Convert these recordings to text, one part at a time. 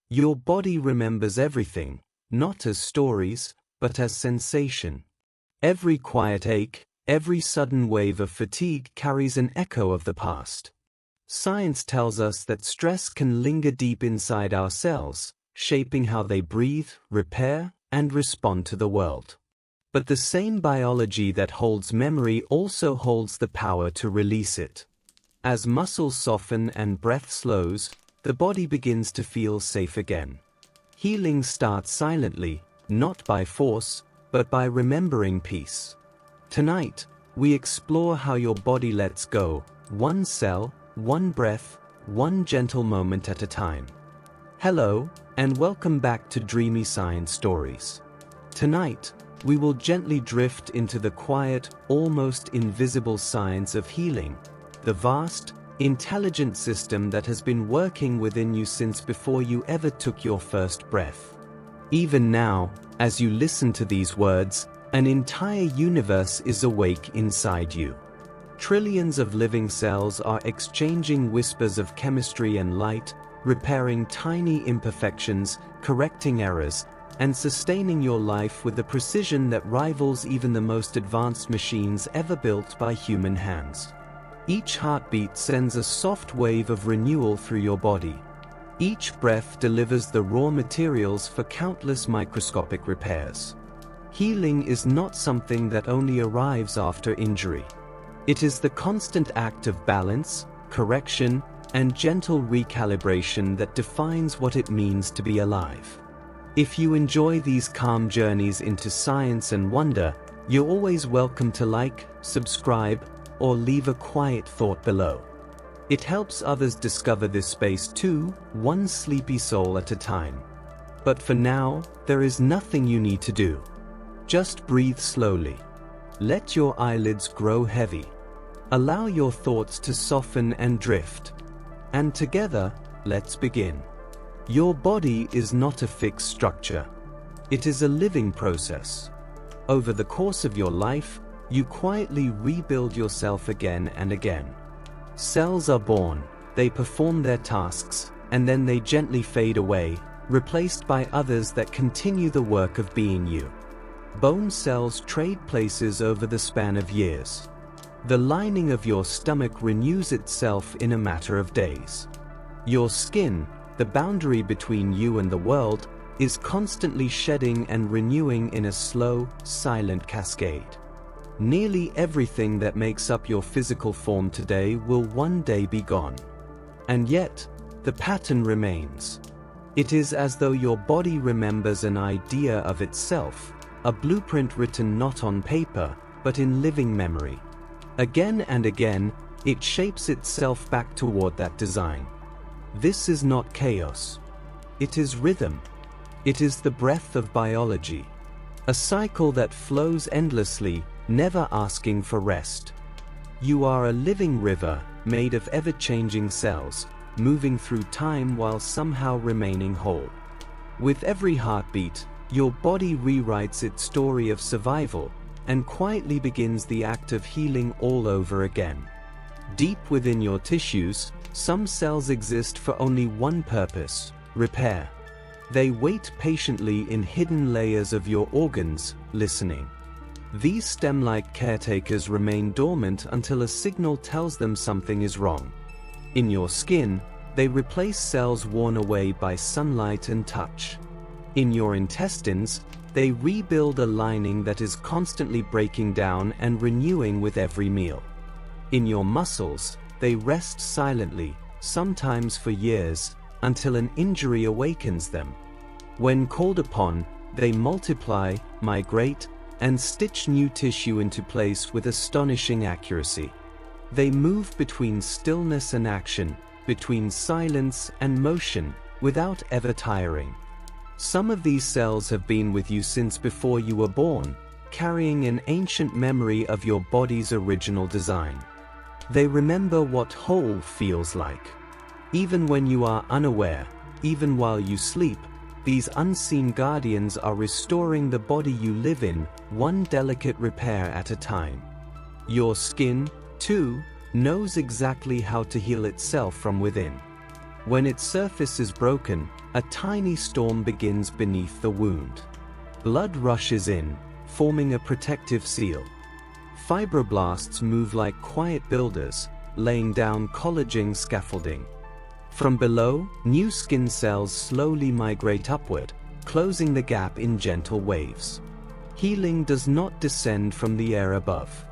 Your body remembers everything, not as stories, but as sensation. Every quiet ache, every sudden wave of fatigue carries an echo of the past. Science tells us that stress can linger deep inside our cells, shaping how they breathe, repair, and respond to the world. But the same biology that holds memory also holds the power to release it. As muscles soften and breath slows, the body begins to feel safe again. Healing starts silently, not by force, but by remembering peace. Tonight, we explore how your body lets go, one cell, one breath, one gentle moment at a time. Hello, and welcome back to Dreamy Science Stories. Tonight, we will gently drift into the quiet, almost invisible science of healing, the vast, intelligent system that has been working within you since before you ever took your first breath. Even now, as you listen to these words, an entire universe is awake inside you. Trillions of living cells are exchanging whispers of chemistry and light, repairing tiny imperfections, correcting errors, and sustaining your life with a precision that rivals even the most advanced machines ever built by human hands. Each heartbeat sends a soft wave of renewal through your body. Each breath delivers the raw materials for countless microscopic repairs. Healing is not something that only arrives after injury. It is the constant act of balance, correction, and gentle recalibration that defines what it means to be alive. If you enjoy these calm journeys into science and wonder, you're always welcome to like, subscribe, or leave a quiet thought below. It helps others discover this space too, one sleepy soul at a time. But for now, there is nothing you need to do. Just breathe slowly. Let your eyelids grow heavy. Allow your thoughts to soften and drift. And together, let's begin. Your body is not a fixed structure. It is a living process. Over the course of your life, you quietly rebuild yourself again and again. Cells are born, they perform their tasks, and then they gently fade away, replaced by others that continue the work of being you. Bone cells trade places over the span of years. The lining of your stomach renews itself in a matter of days. Your skin, the boundary between you and the world, is constantly shedding and renewing in a slow, silent cascade. Nearly everything that makes up your physical form today will one day be gone. And yet, the pattern remains. It is as though your body remembers an idea of itself, a blueprint written not on paper, but in living memory. Again and again, it shapes itself back toward that design. This is not chaos. It is rhythm. It is the breath of biology. A cycle that flows endlessly, never asking for rest. You are a living river, made of ever-changing cells, moving through time while somehow remaining whole. With every heartbeat, your body rewrites its story of survival, and quietly begins the act of healing all over again. Deep within your tissues, some cells exist for only one purpose: repair. They wait patiently in hidden layers of your organs, listening. These stem-like caretakers remain dormant until a signal tells them something is wrong. In your skin, they replace cells worn away by sunlight and touch. In your intestines, they rebuild a lining that is constantly breaking down and renewing with every meal. In your muscles, they rest silently, sometimes for years, until an injury awakens them. When called upon, they multiply, migrate, and stitch new tissue into place with astonishing accuracy. They move between stillness and action, between silence and motion, without ever tiring. Some of these cells have been with you since before you were born, carrying an ancient memory of your body's original design. They remember what whole feels like. Even when you are unaware, even while you sleep, these unseen guardians are restoring the body you live in, one delicate repair at a time. Your skin, too, knows exactly how to heal itself from within. When its surface is broken, a tiny storm begins beneath the wound. Blood rushes in, forming a protective seal. Fibroblasts move like quiet builders, laying down collagen scaffolding. From below, new skin cells slowly migrate upward, closing the gap in gentle waves. Healing does not descend from the air above.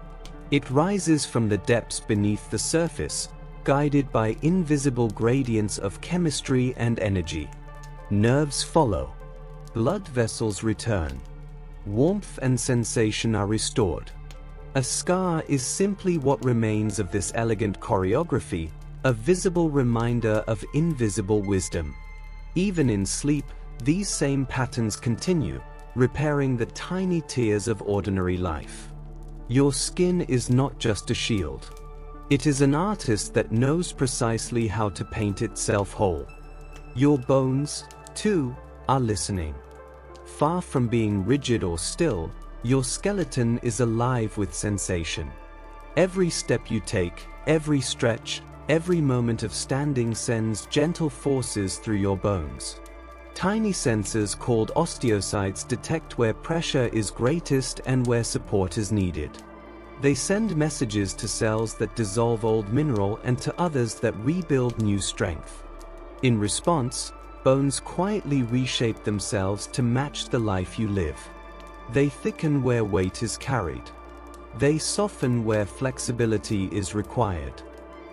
It rises from the depths beneath the surface, guided by invisible gradients of chemistry and energy. Nerves follow. Blood vessels return. Warmth and sensation are restored. A scar is simply what remains of this elegant choreography, a visible reminder of invisible wisdom. Even in sleep, these same patterns continue, repairing the tiny tears of ordinary life. Your skin is not just a shield. It is an artist that knows precisely how to paint itself whole. Your bones, too, are listening. Far from being rigid or still, your skeleton is alive with sensation. Every step you take, every stretch, every moment of standing sends gentle forces through your bones. Tiny sensors called osteocytes detect where pressure is greatest and where support is needed. They send messages to cells that dissolve old mineral and to others that rebuild new strength. In response, bones quietly reshape themselves to match the life you live. They thicken where weight is carried. They soften where flexibility is required.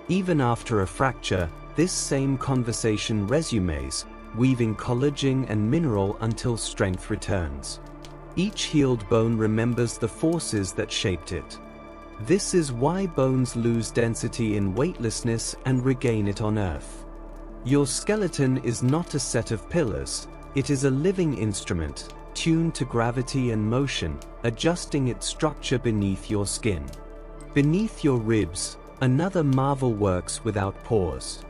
Even after a fracture, this same conversation resumes, weaving collagen and mineral until strength returns. Each healed bone remembers the forces that shaped it. This is why bones lose density in weightlessness and regain it on Earth. Your skeleton is not a set of pillars, it is a living instrument, tuned to gravity and motion, adjusting its structure beneath your skin. Beneath your ribs, another marvel works without pause.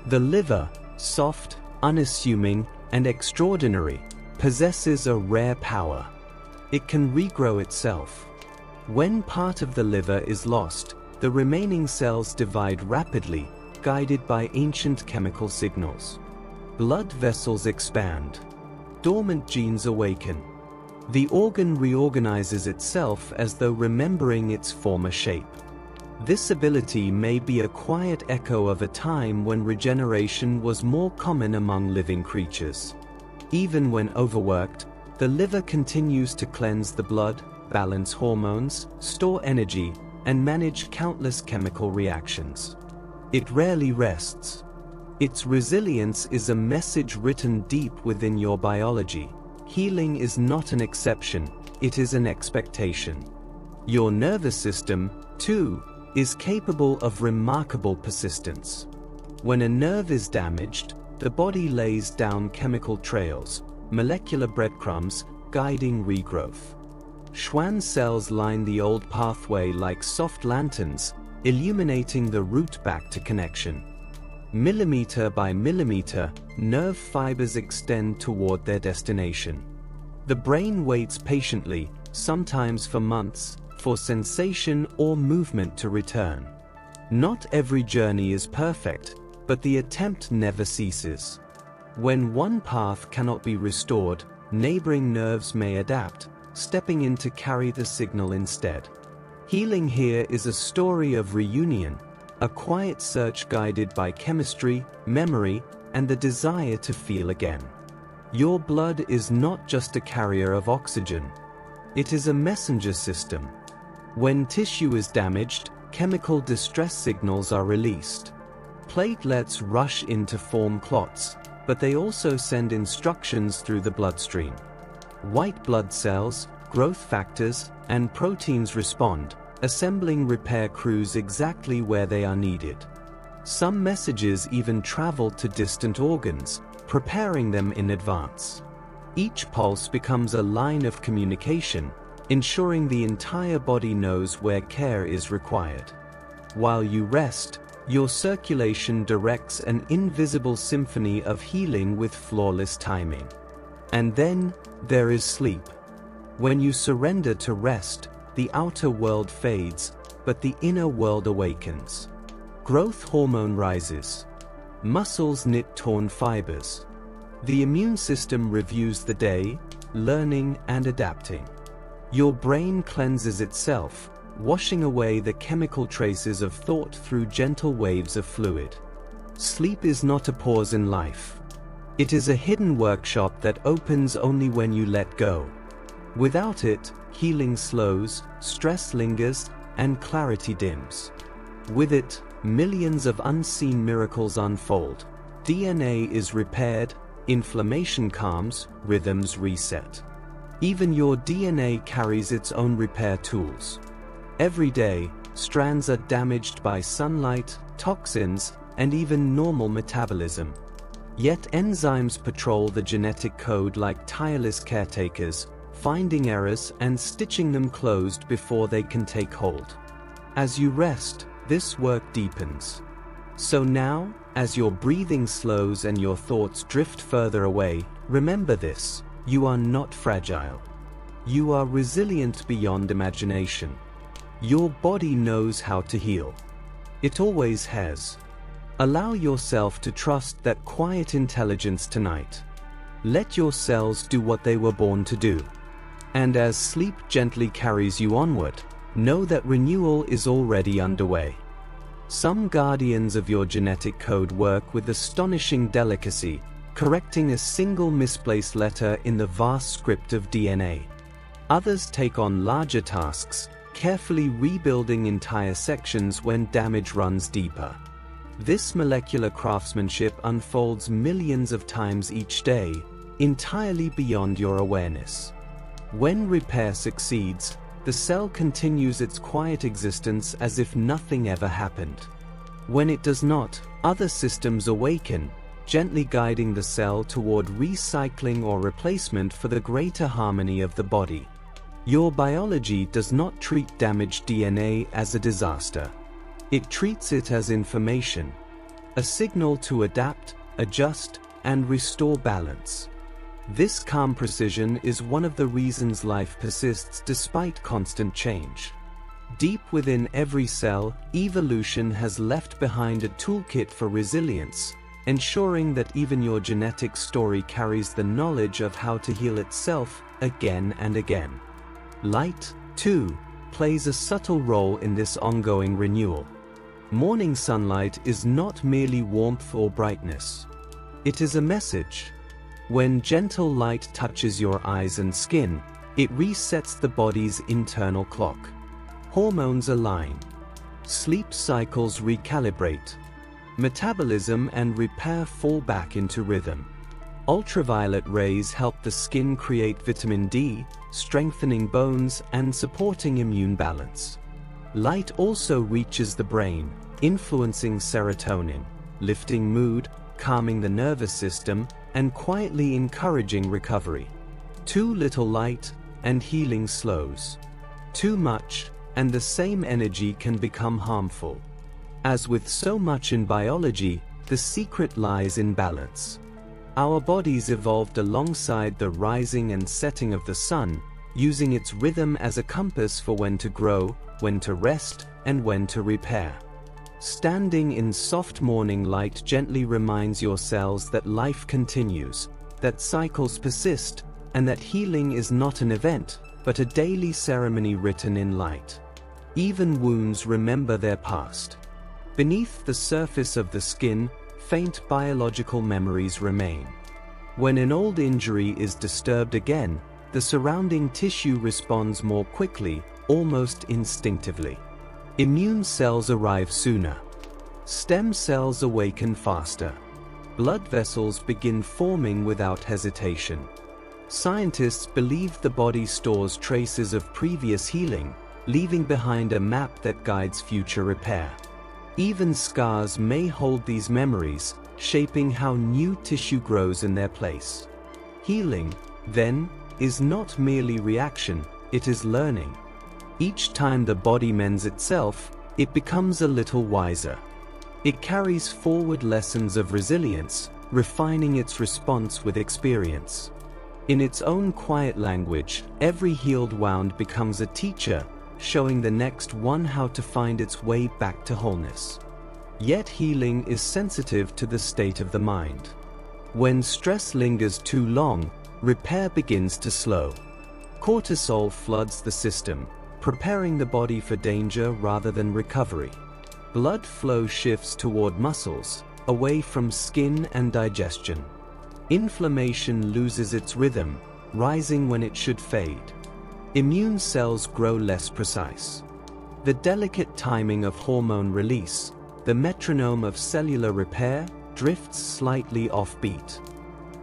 The liver, soft, unassuming, and extraordinary, possesses a rare power. It can regrow itself. When part of the liver is lost, the remaining cells divide rapidly, guided by ancient chemical signals. Blood vessels expand. Dormant genes awaken. The organ reorganizes itself as though remembering its former shape. This ability may be a quiet echo of a time when regeneration was more common among living creatures. Even when overworked, the liver continues to cleanse the blood, balance hormones, store energy, and manage countless chemical reactions. It rarely rests. Its resilience is a message written deep within your biology. Healing is not an exception, it is an expectation. Your nervous system, too, is capable of remarkable persistence. When a nerve is damaged, the body lays down chemical trails, molecular breadcrumbs, guiding regrowth. Schwann cells line the old pathway like soft lanterns, illuminating the route back to connection. Millimeter by millimeter, nerve fibers extend toward their destination. The brain waits patiently, sometimes for months, for sensation or movement to return. Not every journey is perfect, but the attempt never ceases. When one path cannot be restored, neighboring nerves may adapt, stepping in to carry the signal instead. Healing here is a story of reunion, a quiet search guided by chemistry, memory, and the desire to feel again. Your blood is not just a carrier of oxygen. It is a messenger system. When tissue is damaged, chemical distress signals are released. Platelets rush in to form clots, but they also send instructions through the bloodstream. White blood cells, growth factors, and proteins respond, assembling repair crews exactly where they are needed. Some messages even travel to distant organs, preparing them in advance. Each pulse becomes a line of communication, ensuring the entire body knows where care is required. While you rest, your circulation directs an invisible symphony of healing with flawless timing. And then, there is sleep. When you surrender to rest, the outer world fades, but the inner world awakens. Growth hormone rises. Muscles knit torn fibers. The immune system reviews the day, learning and adapting. Your brain cleanses itself, washing away the chemical traces of thought through gentle waves of fluid. Sleep is not a pause in life. It is a hidden workshop that opens only when you let go. Without it, healing slows, stress lingers, and clarity dims. With it, millions of unseen miracles unfold. DNA is repaired, inflammation calms, rhythms reset. Even your DNA carries its own repair tools. Every day, strands are damaged by sunlight, toxins, and even normal metabolism. Yet enzymes patrol the genetic code like tireless caretakers, finding errors and stitching them closed before they can take hold. As you rest, this work deepens. So now, as your breathing slows and your thoughts drift further away, remember this: you are not fragile. You are resilient beyond imagination. Your body knows how to heal. It always has. Allow yourself to trust that quiet intelligence tonight. Let your cells do what they were born to do. And as sleep gently carries you onward, know that renewal is already underway. Some guardians of your genetic code work with astonishing delicacy, correcting a single misplaced letter in the vast script of DNA. Others take on larger tasks, carefully rebuilding entire sections when damage runs deeper. This molecular craftsmanship unfolds millions of times each day, entirely beyond your awareness. When repair succeeds, the cell continues its quiet existence as if nothing ever happened. When it does not, other systems awaken, gently guiding the cell toward recycling or replacement for the greater harmony of the body. Your biology does not treat damaged DNA as a disaster. It treats it as information, a signal to adapt, adjust, and restore balance. This calm precision is one of the reasons life persists despite constant change. Deep within every cell, evolution has left behind a toolkit for resilience, ensuring that even your genetic story carries the knowledge of how to heal itself again and again. Light, too, plays a subtle role in this ongoing renewal. Morning sunlight is not merely warmth or brightness. It is a message. When gentle light touches your eyes and skin, it resets the body's internal clock. Hormones align. Sleep cycles recalibrate. Metabolism and repair fall back into rhythm. Ultraviolet rays help the skin create vitamin D, strengthening bones and supporting immune balance. Light also reaches the brain, influencing serotonin, lifting mood, calming the nervous system, and quietly encouraging recovery. Too little light, and healing slows. Too much, and the same energy can become harmful. As with so much in biology, the secret lies in balance. Our bodies evolved alongside the rising and setting of the sun, using its rhythm as a compass for when to grow, when to rest, and when to repair. Standing in soft morning light gently reminds your cells that life continues, that cycles persist, and that healing is not an event, but a daily ceremony written in light. Even wounds remember their past. Beneath the surface of the skin, faint biological memories remain. When an old injury is disturbed again, the surrounding tissue responds more quickly, almost instinctively. Immune cells arrive sooner. Stem cells awaken faster. Blood vessels begin forming without hesitation. Scientists believe the body stores traces of previous healing, leaving behind a map that guides future repair. Even scars may hold these memories, shaping how new tissue grows in their place. Healing, then, is not merely reaction, it is learning. Each time the body mends itself, it becomes a little wiser. It carries forward lessons of resilience, refining its response with experience. In its own quiet language, every healed wound becomes a teacher, showing the next one how to find its way back to wholeness. Yet healing is sensitive to the state of the mind. When stress lingers too long, repair begins to slow. Cortisol floods the system, preparing the body for danger rather than recovery. Blood flow shifts toward muscles, away from skin and digestion. Inflammation loses its rhythm, rising when it should fade. Immune cells grow less precise. The delicate timing of hormone release, the metronome of cellular repair, drifts slightly offbeat.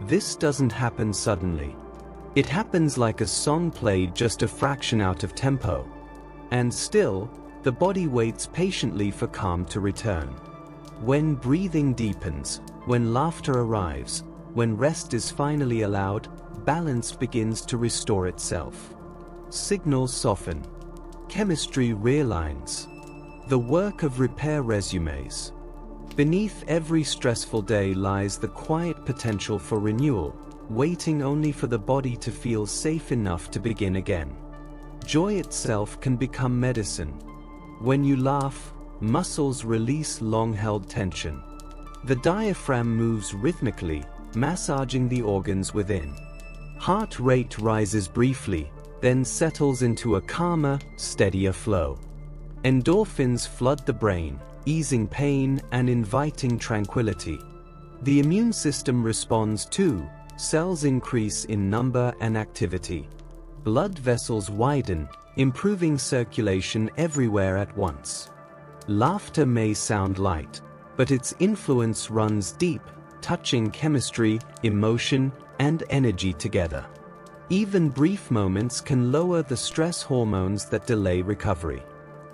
This doesn't happen suddenly. It happens like a song played just a fraction out of tempo. And still, the body waits patiently for calm to return. When breathing deepens, when laughter arrives, when rest is finally allowed, balance begins to restore itself. Signals soften. Chemistry realigns. The work of repair resumes. Beneath every stressful day lies the quiet potential for renewal, waiting only for the body to feel safe enough to begin again. Joy itself can become medicine. When you laugh, muscles release long-held tension. The diaphragm moves rhythmically, massaging the organs within. Heart rate rises briefly, then settles into a calmer, steadier flow. Endorphins flood the brain, easing pain and inviting tranquility. The immune system responds too. Cells increase in number and activity. Blood vessels widen, improving circulation everywhere at once. Laughter may sound light, but its influence runs deep, touching chemistry, emotion, and energy together. Even brief moments can lower the stress hormones that delay recovery.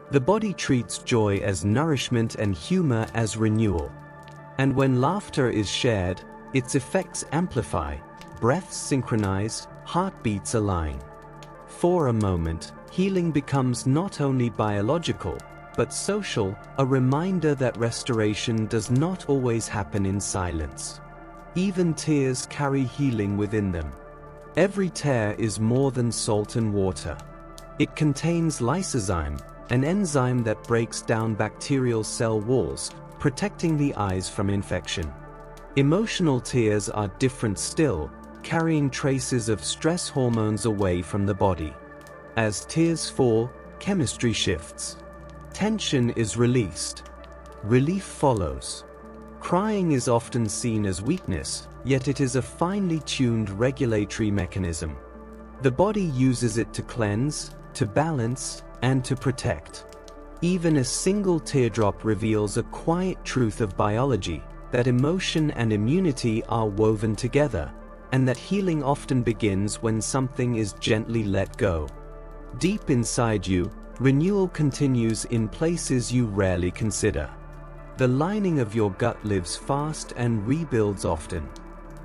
The body treats joy as nourishment and humor as renewal. And when laughter is shared, its effects amplify, breaths synchronize, heartbeats align. For a moment, healing becomes not only biological, but social, a reminder that restoration does not always happen in silence. Even tears carry healing within them. Every tear is more than salt and water. It contains lysozyme, an enzyme that breaks down bacterial cell walls, protecting the eyes from infection. Emotional tears are different still, carrying traces of stress hormones away from the body. As tears fall, chemistry shifts. Tension is released. Relief follows. Crying is often seen as weakness, yet it is a finely tuned regulatory mechanism. The body uses it to cleanse, to balance, and to protect. Even a single teardrop reveals a quiet truth of biology, that emotion and immunity are woven together, and that healing often begins when something is gently let go. Deep inside you, renewal continues in places you rarely consider. The lining of your gut lives fast and rebuilds often.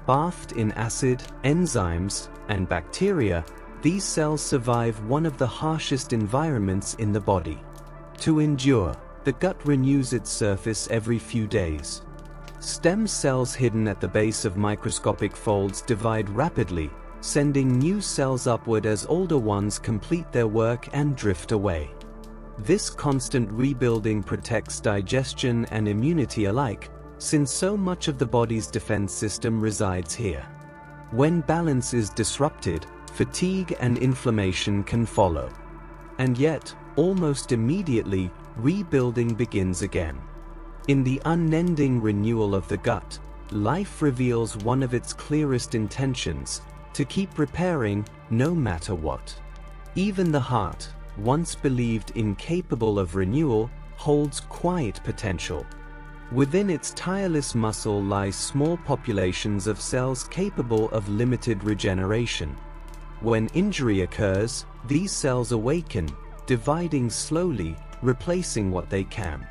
Bathed in acid, enzymes, and bacteria, these cells survive one of the harshest environments in the body. To endure, the gut renews its surface every few days. Stem cells hidden at the base of microscopic folds divide rapidly, sending new cells upward as older ones complete their work and drift away. This constant rebuilding protects digestion and immunity alike, since so much of the body's defense system resides here. When balance is disrupted, fatigue and inflammation can follow. And yet, almost immediately, rebuilding begins again. In the unending renewal of the gut, life reveals one of its clearest intentions: to keep repairing no matter what. Even the heart, once believed incapable of renewal, holds quiet potential. Within its tireless muscle lie small populations of cells capable of limited regeneration. When injury occurs, these cells awaken, dividing slowly, replacing what they can.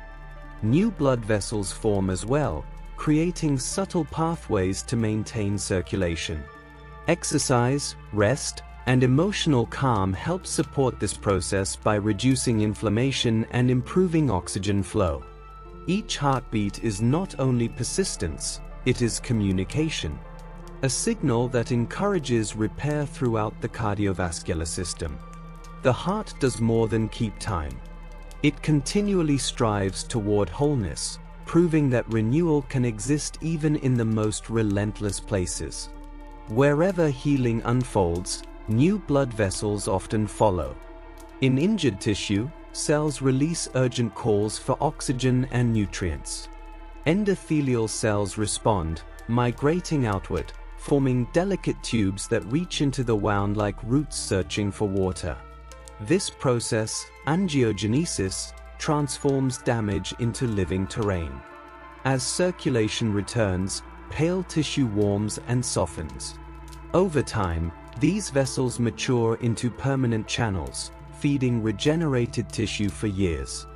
New blood vessels form as well, creating subtle pathways to maintain circulation. Exercise, rest, and emotional calm help support this process by reducing inflammation and improving oxygen flow. Each heartbeat is not only persistence, it is communication, a signal that encourages repair throughout the cardiovascular system. The heart does more than keep time. It continually strives toward wholeness, proving that renewal can exist even in the most relentless places. Wherever healing unfolds, new blood vessels often follow. In injured tissue, cells release urgent calls for oxygen and nutrients. Endothelial cells respond, migrating outward, forming delicate tubes that reach into the wound like roots searching for water. This process, angiogenesis, transforms damage into living terrain. As circulation returns, pale tissue warms and softens. Over time, these vessels mature into permanent channels, feeding regenerated tissue for years.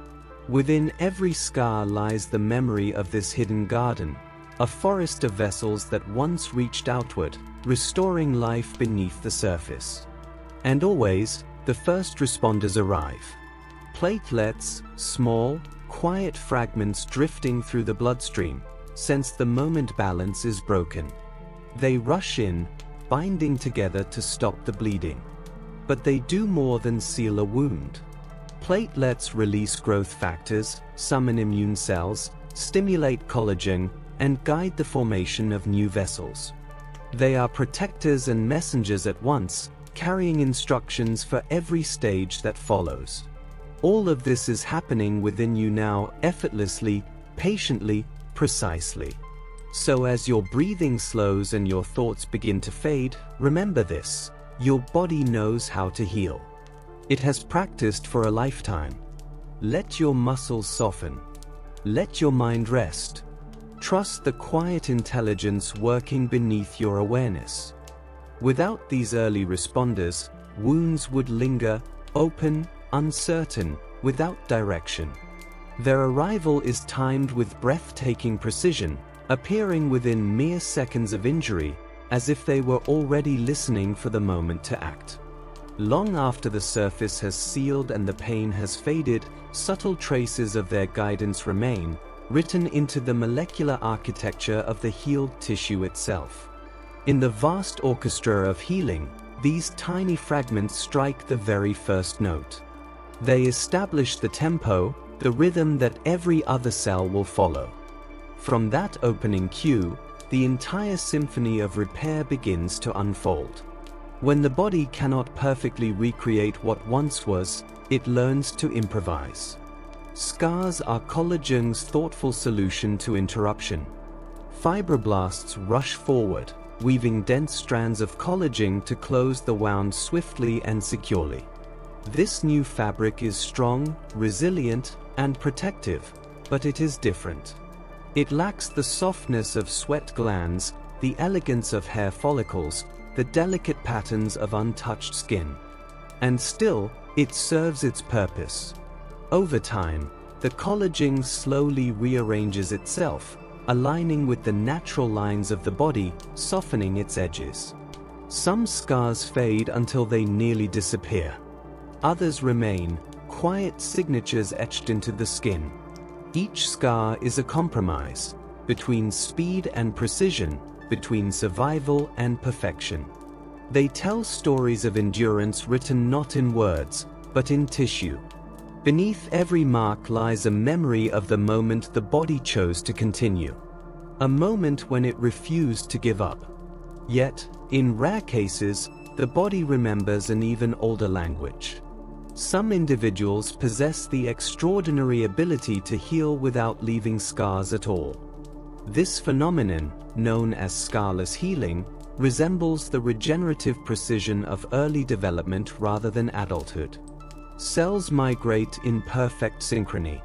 Within every scar lies the memory of this hidden garden, a forest of vessels that once reached outward, restoring life beneath the surface. And always, the first responders arrive. Platelets, small, quiet fragments drifting through the bloodstream, sense the moment balance is broken. They rush in, binding together to stop the bleeding. But they do more than seal a wound. Platelets release growth factors, summon immune cells, stimulate collagen, and guide the formation of new vessels. They are protectors and messengers at once, carrying instructions for every stage that follows. All of this is happening within you now, effortlessly, patiently, precisely. So as your breathing slows and your thoughts begin to fade, remember this: your body knows how to heal. It has practiced for a lifetime. Let your muscles soften. Let your mind rest. Trust the quiet intelligence working beneath your awareness. Without these early responders, wounds would linger, open, uncertain, without direction. Their arrival is timed with breathtaking precision, appearing within mere seconds of injury, as if they were already listening for the moment to act. Long after the surface has sealed and the pain has faded, subtle traces of their guidance remain, written into the molecular architecture of the healed tissue itself. In the vast orchestra of healing, these tiny fragments strike the very first note. They establish the tempo, the rhythm that every other cell will follow. From that opening cue, the entire symphony of repair begins to unfold. When the body cannot perfectly recreate what once was, it learns to improvise. Scars are collagen's thoughtful solution to interruption. Fibroblasts rush forward, weaving dense strands of collagen to close the wound swiftly and securely. This new fabric is strong, resilient, and protective, but it is different. It lacks the softness of sweat glands, the elegance of hair follicles, the delicate patterns of untouched skin. And still, it serves its purpose. Over time, the collagen slowly rearranges itself, aligning with the natural lines of the body, softening its edges. Some scars fade until they nearly disappear. Others remain, quiet signatures etched into the skin. Each scar is a compromise, between speed and precision, between survival and perfection. They tell stories of endurance written not in words, but in tissue. Beneath every mark lies a memory of the moment the body chose to continue. A moment when it refused to give up. Yet, in rare cases, the body remembers an even older language. Some individuals possess the extraordinary ability to heal without leaving scars at all. This phenomenon, known as scarless healing, resembles the regenerative precision of early development rather than adulthood. Cells migrate in perfect synchrony.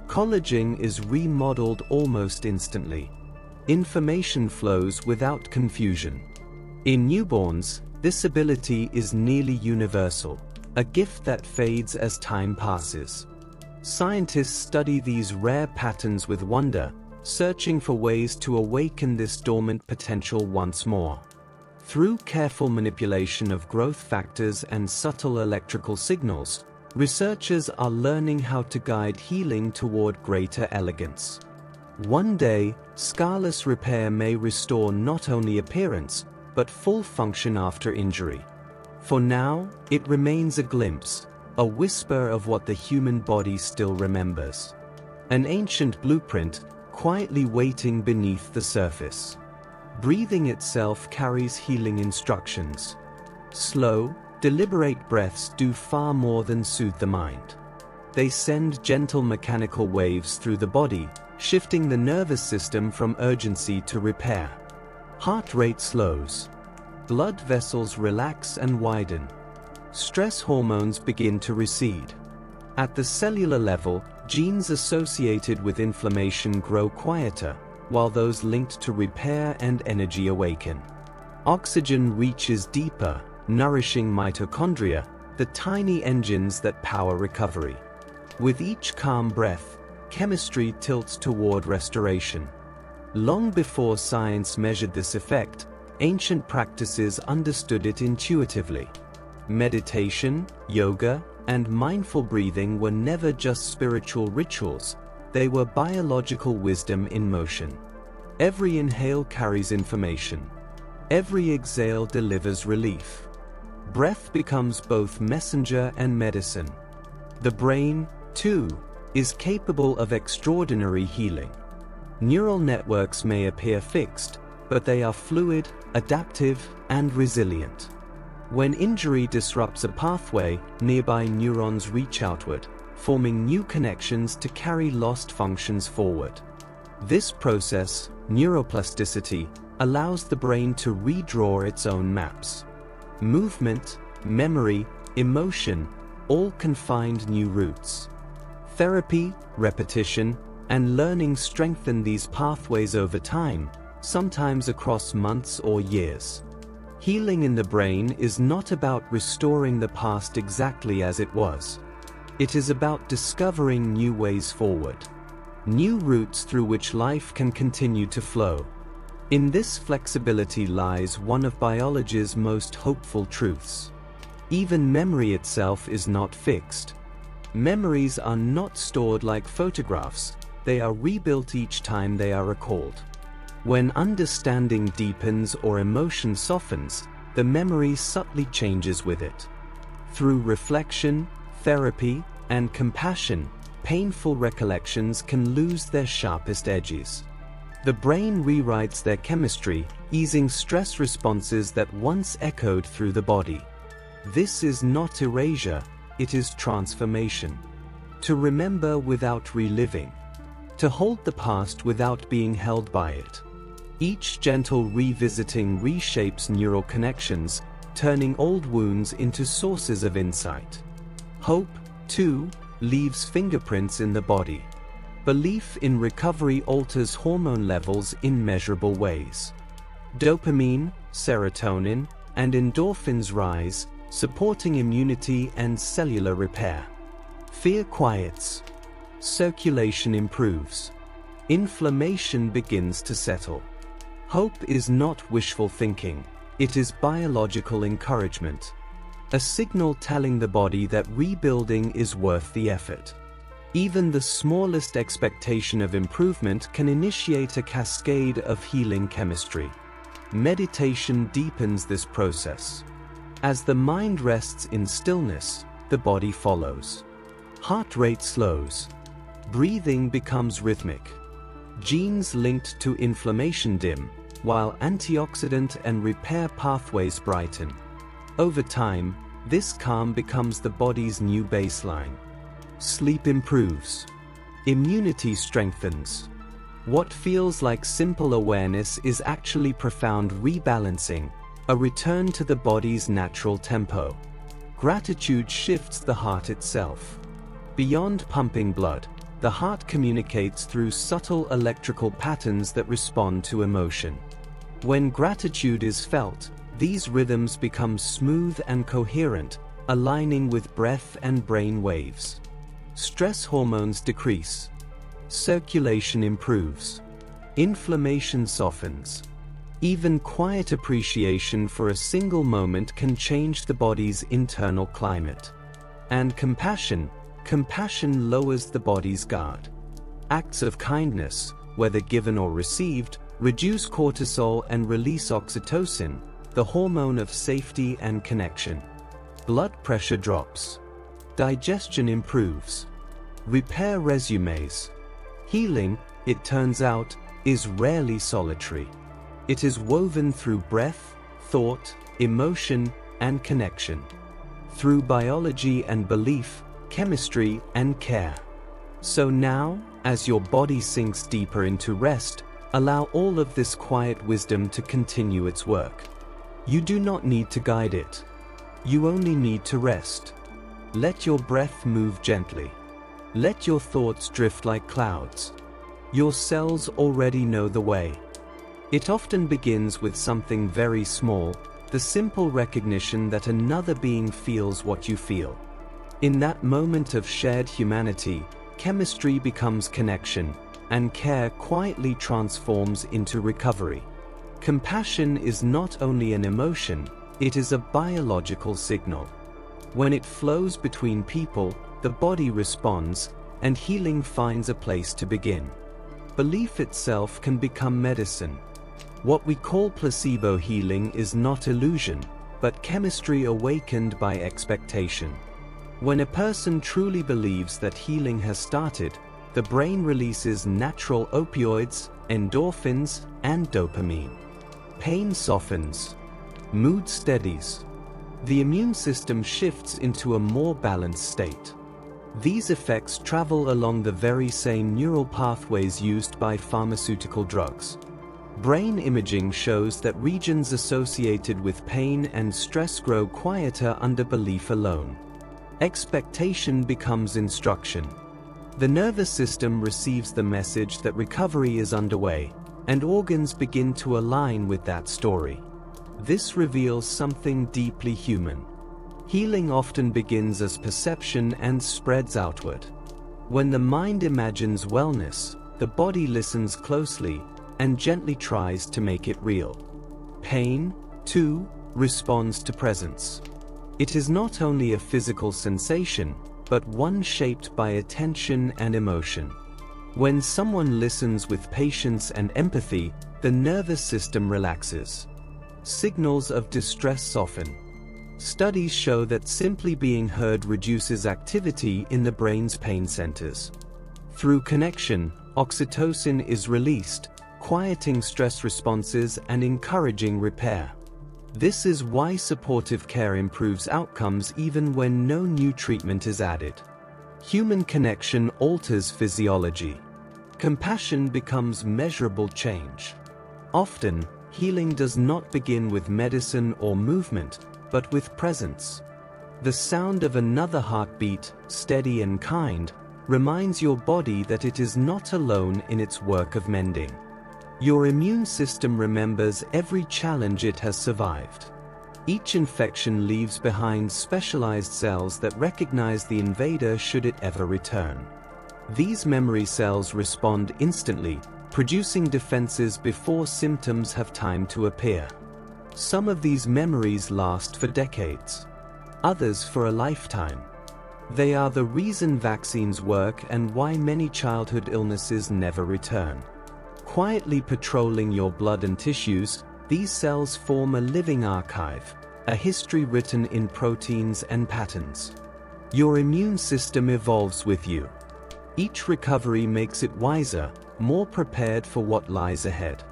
Collagen is remodeled almost instantly. Information flows without confusion. In newborns, this ability is nearly universal, a gift that fades as time passes. Scientists study these rare patterns with wonder, searching for ways to awaken this dormant potential once more. Through careful manipulation of growth factors and subtle electrical signals, researchers are learning how to guide healing toward greater elegance. One day, scarless repair may restore not only appearance, but full function after injury. For now, it remains a glimpse, a whisper of what the human body still remembers. An ancient blueprint, quietly waiting beneath the surface. Breathing itself carries healing instructions. Slow, deliberate breaths do far more than soothe the mind. They send gentle mechanical waves through the body, shifting the nervous system from urgency to repair. Heart rate slows. Blood vessels relax and widen. Stress hormones begin to recede. At the cellular level, genes associated with inflammation grow quieter, while those linked to repair and energy awaken. Oxygen reaches deeper, nourishing mitochondria, the tiny engines that power recovery. With each calm breath, chemistry tilts toward restoration. Long before science measured this effect, ancient practices understood it intuitively. Meditation, yoga, and mindful breathing were never just spiritual rituals, they were biological wisdom in motion. Every inhale carries information. Every exhale delivers relief. Breath becomes both messenger and medicine. The brain, too, is capable of extraordinary healing. Neural networks may appear fixed, but they are fluid, adaptive, and resilient. When injury disrupts a pathway, nearby neurons reach outward, forming new connections to carry lost functions forward. This process, neuroplasticity, allows the brain to redraw its own maps. Movement, memory, emotion, all can find new routes. Therapy, repetition, and learning strengthen these pathways over time, sometimes across months or years. Healing in the brain is not about restoring the past exactly as it was. It is about discovering new ways forward, new routes through which life can continue to flow. In this flexibility lies one of biology's most hopeful truths. Even memory itself is not fixed. Memories are not stored like photographs, they are rebuilt each time they are recalled. When understanding deepens or emotion softens, the memory subtly changes with it. Through reflection, therapy, and compassion, painful recollections can lose their sharpest edges. The brain rewrites their chemistry, easing stress responses that once echoed through the body. This is not erasure, it is transformation. To remember without reliving. To hold the past without being held by it. Each gentle revisiting reshapes neural connections, turning old wounds into sources of insight. Hope, too, leaves fingerprints in the body. Belief in recovery alters hormone levels in measurable ways. Dopamine, serotonin, and endorphins rise, supporting immunity and cellular repair. Fear quiets. Circulation improves. Inflammation begins to settle. Hope is not wishful thinking, it is biological encouragement. A signal telling the body that rebuilding is worth the effort. Even the smallest expectation of improvement can initiate a cascade of healing chemistry. Meditation deepens this process. As the mind rests in stillness, the body follows. Heart rate slows. Breathing becomes rhythmic. Genes linked to inflammation dim, while antioxidant and repair pathways brighten. Over time, this calm becomes the body's new baseline. Sleep improves. Immunity strengthens. What feels like simple awareness is actually profound rebalancing, a return to the body's natural tempo. Gratitude shifts the heart itself. Beyond pumping blood, the heart communicates through subtle electrical patterns that respond to emotion. When gratitude is felt, these rhythms become smooth and coherent, aligning with breath and brain waves. Stress hormones decrease. Circulation improves. Inflammation softens. Even quiet appreciation for a single moment can change the body's internal climate. And compassion lowers the body's guard. Acts of kindness, whether given or received, reduce cortisol and release oxytocin, the hormone of safety and connection. Blood pressure drops. Digestion improves. Repair resumes. Healing, it turns out, is rarely solitary. It is woven through breath, thought, emotion, and connection. Through biology and belief, chemistry and care. So now, as your body sinks deeper into rest, allow all of this quiet wisdom to continue its work. You do not need to guide it. You only need to rest. Let your breath move gently. Let your thoughts drift like clouds. Your cells already know the way. It often begins with something very small, the simple recognition that another being feels what you feel. In that moment of shared humanity, chemistry becomes connection, and care quietly transforms into recovery. Compassion is not only an emotion, it is a biological signal. When it flows between people, the body responds, and healing finds a place to begin. Belief itself can become medicine. What we call placebo healing is not illusion, but chemistry awakened by expectation. When a person truly believes that healing has started, the brain releases natural opioids, endorphins, and dopamine. Pain softens. Mood steadies. The immune system shifts into a more balanced state. These effects travel along the very same neural pathways used by pharmaceutical drugs. Brain imaging shows that regions associated with pain and stress grow quieter under belief alone. Expectation becomes instruction. The nervous system receives the message that recovery is underway, and organs begin to align with that story. This reveals something deeply human. Healing often begins as perception and spreads outward. When the mind imagines wellness, the body listens closely and gently tries to make it real. Pain, too, responds to presence. It is not only a physical sensation, but one shaped by attention and emotion. When someone listens with patience and empathy, the nervous system relaxes. Signals of distress soften. Studies show that simply being heard reduces activity in the brain's pain centers. Through connection, oxytocin is released, quieting stress responses and encouraging repair. This is why supportive care improves outcomes even when no new treatment is added. Human connection alters physiology. Compassion becomes measurable change. Often, healing does not begin with medicine or movement, but with presence. The sound of another heartbeat, steady and kind, reminds your body that it is not alone in its work of mending. Your immune system remembers every challenge it has survived. Each infection leaves behind specialized cells that recognize the invader should it ever return. These memory cells respond instantly, producing defenses before symptoms have time to appear. Some of these memories last for decades, others for a lifetime. They are the reason vaccines work and why many childhood illnesses never return. Quietly patrolling your blood and tissues, these cells form a living archive, a history written in proteins and patterns. Your immune system evolves with you. Each recovery makes it wiser, more prepared for what lies ahead.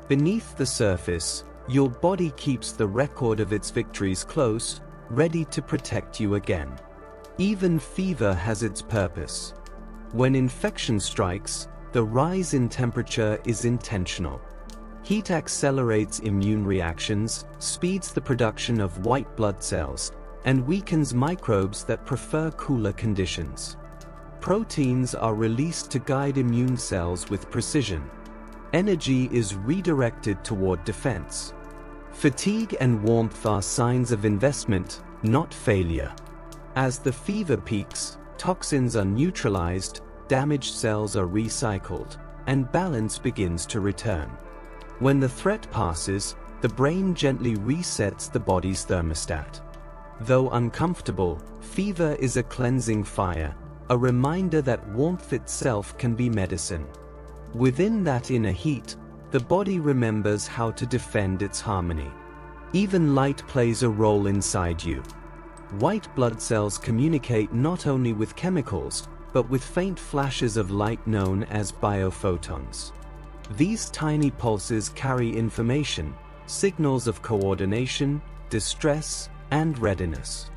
Beneath the surface, your body keeps the record of its victories close, ready to protect you again. Even fever has its purpose. When infection strikes, the rise in temperature is intentional. Heat accelerates immune reactions, speeds the production of white blood cells, and weakens microbes that prefer cooler conditions. Proteins are released to guide immune cells with precision. Energy is redirected toward defense. Fatigue and warmth are signs of investment, not failure. As the fever peaks, toxins are neutralized, damaged cells are recycled, and balance begins to return. When the threat passes, the brain gently resets the body's thermostat. Though uncomfortable, fever is a cleansing fire, a reminder that warmth itself can be medicine. Within that inner heat, the body remembers how to defend its harmony. Even light plays a role inside you. White blood cells communicate not only with chemicals, but with faint flashes of light known as biophotons. These tiny pulses carry information, signals of coordination, distress, and readiness.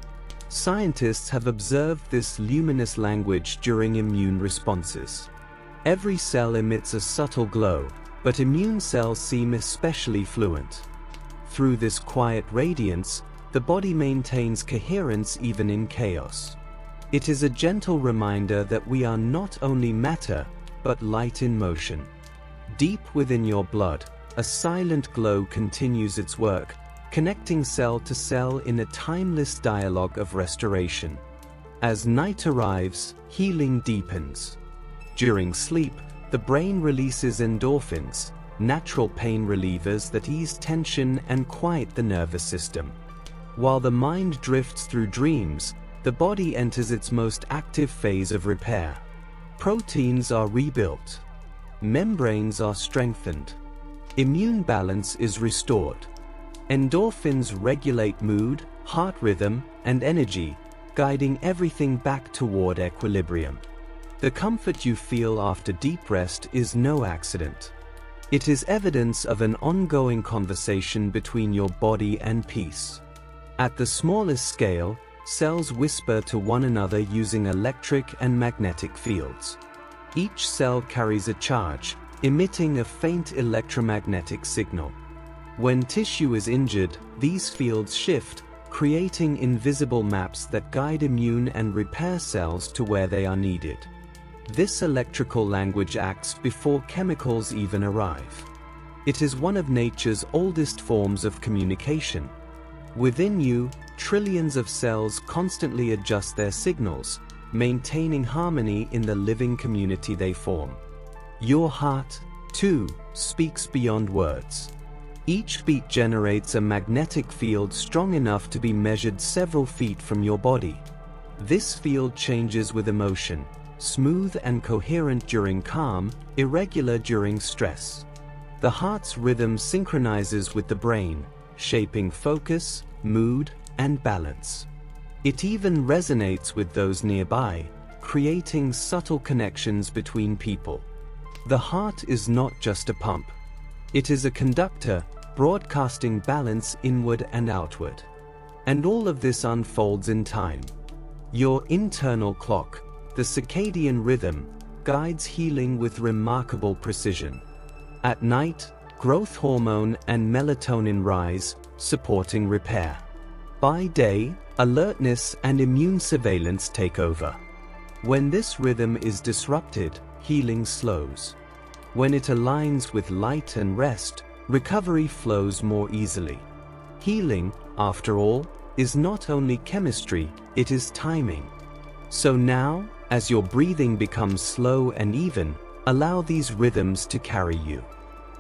Scientists have observed this luminous language during immune responses. Every cell emits a subtle glow, but immune cells seem especially fluent. Through this quiet radiance, the body maintains coherence even in chaos. It is a gentle reminder that we are not only matter, but light in motion. Deep within your blood, a silent glow continues its work, connecting cell to cell in a timeless dialogue of restoration. As night arrives, healing deepens. During sleep, the brain releases endorphins, natural pain relievers that ease tension and quiet the nervous system. While the mind drifts through dreams, the body enters its most active phase of repair. Proteins are rebuilt. Membranes are strengthened. Immune balance is restored. Endorphins regulate mood, heart rhythm, and energy, guiding everything back toward equilibrium. The comfort you feel after deep rest is no accident. It is evidence of an ongoing conversation between your body and peace. At the smallest scale, cells whisper to one another using electric and magnetic fields. Each cell carries a charge, emitting a faint electromagnetic signal. When tissue is injured, these fields shift, creating invisible maps that guide immune and repair cells to where they are needed. This electrical language acts before chemicals even arrive. It is one of nature's oldest forms of communication. Within you, trillions of cells constantly adjust their signals, maintaining harmony in the living community they form. Your heart, too, speaks beyond words. Each beat generates a magnetic field strong enough to be measured several feet from your body. This field changes with emotion, smooth and coherent during calm, irregular during stress. The heart's rhythm synchronizes with the brain, shaping focus, mood, and balance. It even resonates with those nearby, creating subtle connections between people. The heart is not just a pump. It is a conductor, broadcasting balance inward and outward. And all of this unfolds in time. Your internal clock, the circadian rhythm, guides healing with remarkable precision. At night, growth hormone and melatonin rise, supporting repair. By day, alertness and immune surveillance take over. When this rhythm is disrupted, healing slows. When it aligns with light and rest, recovery flows more easily. Healing, after all, is not only chemistry, it is timing. So now, as your breathing becomes slow and even, allow these rhythms to carry you.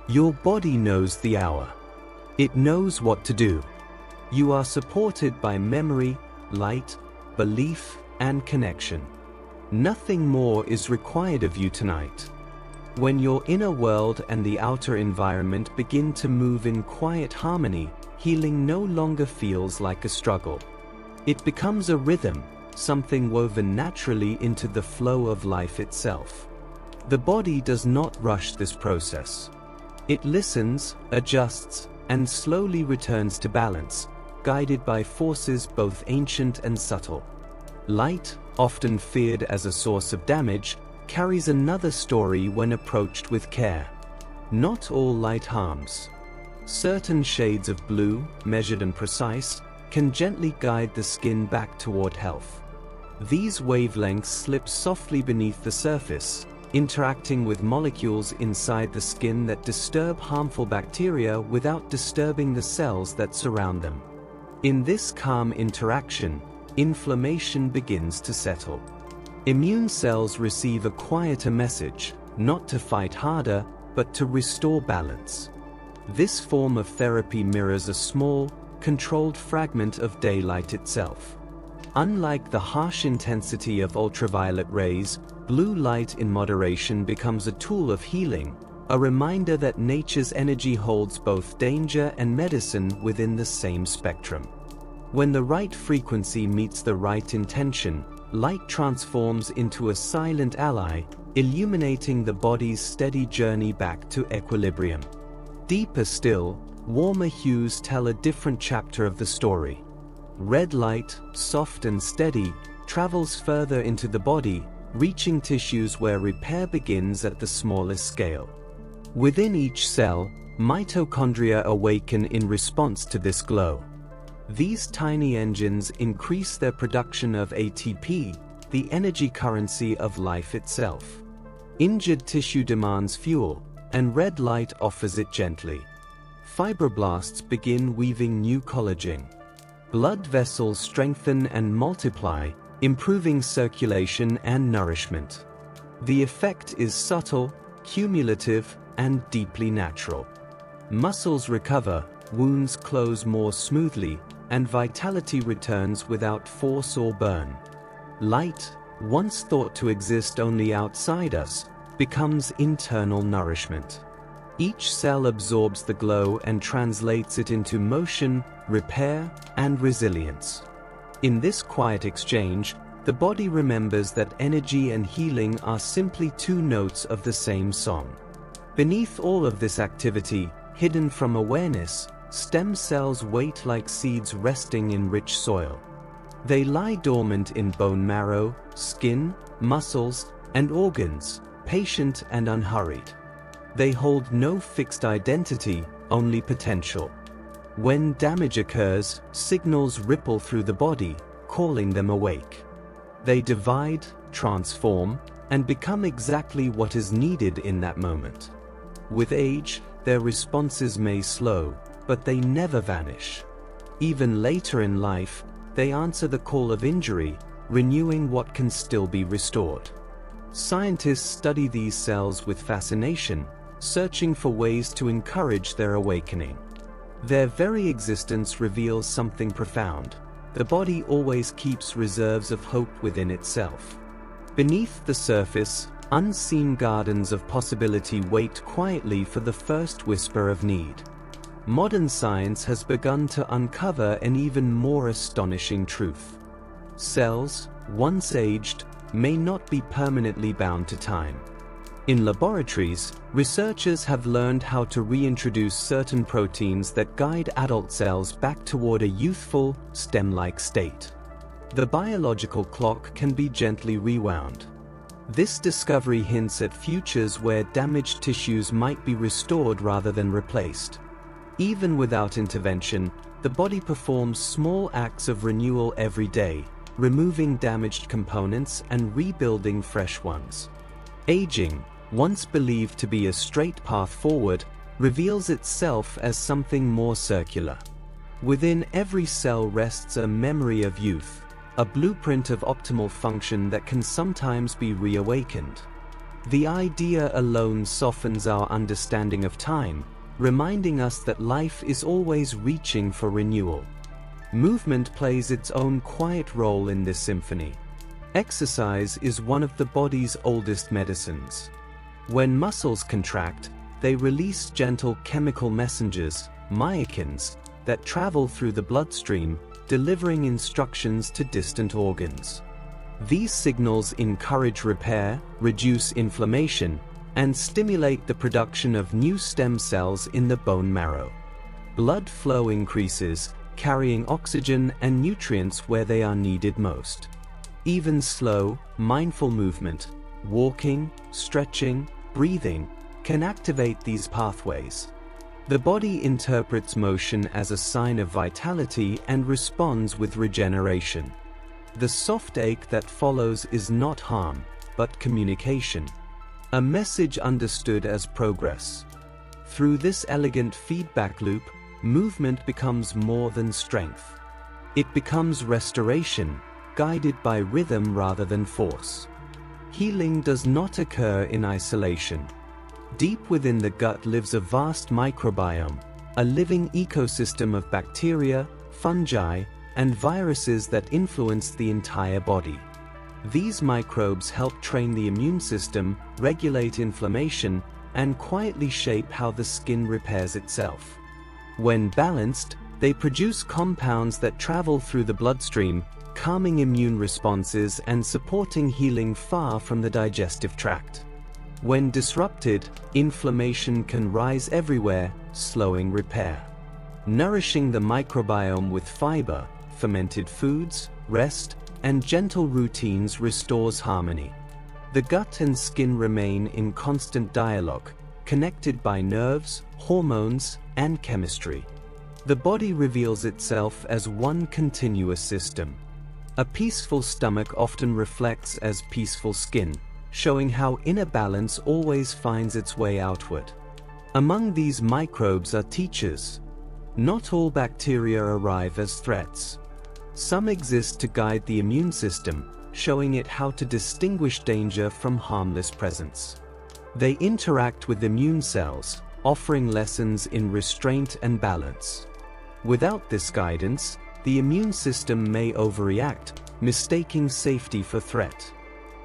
Your body knows the hour. It knows what to do. You are supported by memory, light, belief, and connection. Nothing more is required of you tonight. When your inner world and the outer environment begin to move in quiet harmony, healing no longer feels like a struggle. It becomes a rhythm, something woven naturally into the flow of life itself. The body does not rush this process. It listens, adjusts, and slowly returns to balance, guided by forces both ancient and subtle. Light, often feared as a source of damage, carries another story when approached with care. Not all light harms. Certain shades of blue, measured and precise, can gently guide the skin back toward health. These wavelengths slip softly beneath the surface, interacting with molecules inside the skin that disturb harmful bacteria without disturbing the cells that surround them. In this calm interaction, inflammation begins to settle. Immune cells receive a quieter message, not to fight harder, but to restore balance. This form of therapy mirrors a small, controlled fragment of daylight itself. Unlike the harsh intensity of ultraviolet rays, blue light in moderation becomes a tool of healing, a reminder that nature's energy holds both danger and medicine within the same spectrum. When the right frequency meets the right intention, light transforms into a silent ally, illuminating the body's steady journey back to equilibrium. Deeper still, warmer hues tell a different chapter of the story. Red light, soft and steady, travels further into the body, reaching tissues where repair begins at the smallest scale. Within each cell, mitochondria awaken in response to this glow. These tiny engines increase their production of ATP, the energy currency of life itself. Injured tissue demands fuel, and red light offers it gently. Fibroblasts begin weaving new collagen. Blood vessels strengthen and multiply, improving circulation and nourishment. The effect is subtle, cumulative, and deeply natural. Muscles recover, wounds close more smoothly, and vitality returns without force or burn. Light, once thought to exist only outside us, becomes internal nourishment. Each cell absorbs the glow and translates it into motion, repair, and resilience. In this quiet exchange, the body remembers that energy and healing are simply two notes of the same song. Beneath all of this activity, hidden from awareness, stem cells wait like seeds resting in rich soil. They lie dormant in bone marrow, skin, muscles, and organs, patient and unhurried. They hold no fixed identity, only potential. When damage occurs, signals ripple through the body, calling them awake. They divide, transform, and become exactly what is needed in that moment. With age, their responses may slow, but they never vanish. Even later in life, they answer the call of injury, renewing what can still be restored. Scientists study these cells with fascination, searching for ways to encourage their awakening. Their very existence reveals something profound. The body always keeps reserves of hope within itself. Beneath the surface, unseen gardens of possibility wait quietly for the first whisper of need. Modern science has begun to uncover an even more astonishing truth. Cells, once aged, may not be permanently bound to time. In laboratories, researchers have learned how to reintroduce certain proteins that guide adult cells back toward a youthful, stem-like state. The biological clock can be gently rewound. This discovery hints at futures where damaged tissues might be restored rather than replaced. Even without intervention, the body performs small acts of renewal every day, removing damaged components and rebuilding fresh ones. Aging, once believed to be a straight path forward, reveals itself as something more circular. Within every cell rests a memory of youth, a blueprint of optimal function that can sometimes be reawakened. The idea alone softens our understanding of time, reminding us that life is always reaching for renewal. Movement plays its own quiet role in this symphony. Exercise is one of the body's oldest medicines. When muscles contract, they release gentle chemical messengers, myokines, that travel through the bloodstream, delivering instructions to distant organs. These signals encourage repair, reduce inflammation, and stimulate the production of new stem cells in the bone marrow. Blood flow increases, carrying oxygen and nutrients where they are needed most. Even slow, mindful movement, walking, stretching, breathing, can activate these pathways. The body interprets motion as a sign of vitality and responds with regeneration. The soft ache that follows is not harm, but communication. A message understood as progress. Through this elegant feedback loop, movement becomes more than strength. It becomes restoration, guided by rhythm rather than force. Healing does not occur in isolation. Deep within the gut lives a vast microbiome, a living ecosystem of bacteria, fungi, and viruses that influence the entire body. These microbes help train the immune system, regulate inflammation, and quietly shape how the skin repairs itself. When balanced, They produce compounds that travel through the bloodstream, calming immune responses and supporting healing far from the digestive tract. When disrupted, inflammation can rise everywhere, slowing repair. Nourishing the microbiome with fiber, fermented foods, rest, and gentle routines restores harmony. The gut and skin remain in constant dialogue, connected by nerves, hormones, and chemistry. The body reveals itself as one continuous system. A peaceful stomach often reflects as peaceful skin, showing how inner balance always finds its way outward. Among these microbes are teachers. Not all bacteria arrive as threats. Some exist to guide the immune system, showing it how to distinguish danger from harmless presence. They interact with immune cells, offering lessons in restraint and balance. Without this guidance, the immune system may overreact, mistaking safety for threat.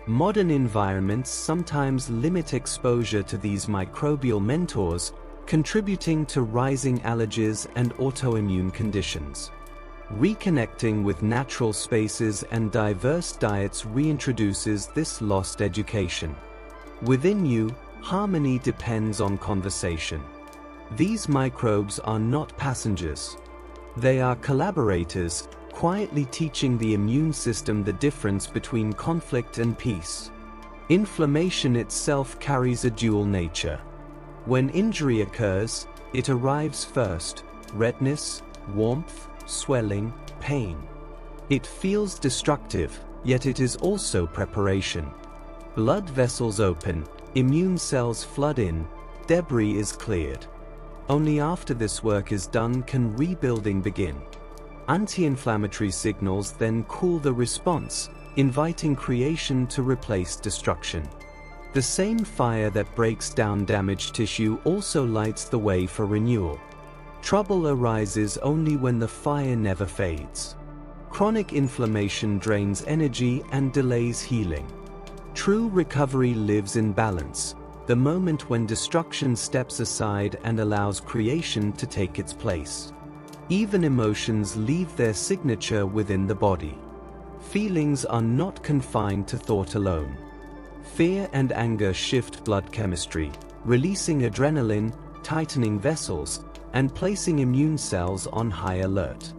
Modern environments sometimes limit exposure to these microbial mentors, contributing to rising allergies and autoimmune conditions. Reconnecting with natural spaces and diverse diets reintroduces this lost education. Within you, harmony depends on conversation. These microbes are not passengers. They are collaborators, quietly teaching the immune system the difference between conflict and peace. Inflammation itself carries a dual nature. When injury occurs, it arrives first: redness, warmth, swelling, pain. It feels destructive, yet it is also preparation. Blood vessels open, immune cells flood in, debris is cleared. Only after this work is done can rebuilding begin. Anti-inflammatory signals then cool the response, inviting creation to replace destruction. The same fire that breaks down damaged tissue also lights the way for renewal. Trouble arises only when the fire never fades. Chronic inflammation drains energy and delays healing. True recovery lives in balance, the moment when destruction steps aside and allows creation to take its place. Even emotions leave their signature within the body. Feelings are not confined to thought alone. Fear and anger shift blood chemistry, releasing adrenaline, tightening vessels, and placing immune cells on high alert.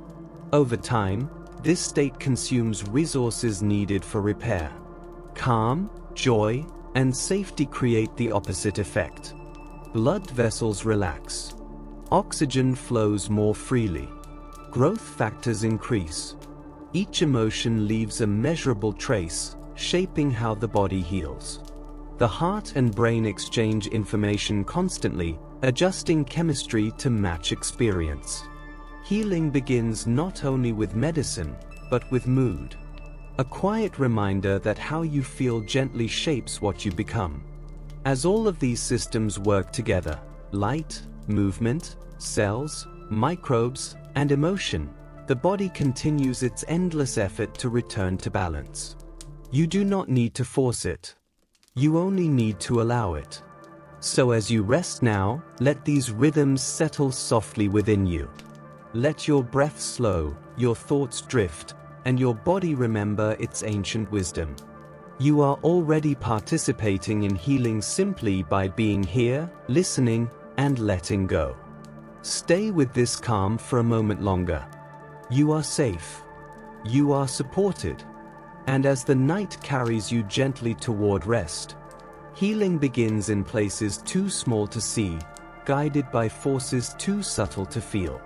Over time, this state consumes resources needed for repair. Calm, joy, and safety create the opposite effect. Blood vessels relax. Oxygen flows more freely. Growth factors increase. Each emotion leaves a measurable trace, shaping how the body heals. The heart and brain exchange information constantly, adjusting chemistry to match experience. Healing begins not only with medicine, but with mood. A quiet reminder that how you feel gently shapes what you become. As all of these systems work together, light, movement, cells, microbes, and emotion, the body continues its endless effort to return to balance. You do not need to force it. You only need to allow it. So as you rest now, let these rhythms settle softly within you. Let your breath slow, your thoughts drift, and your body remember its ancient wisdom. You are already participating in healing simply by being here, listening, and letting go. Stay with this calm for a moment longer. You are safe. You are supported. And as the night carries you gently toward rest, healing begins in places too small to see, guided by forces too subtle to feel.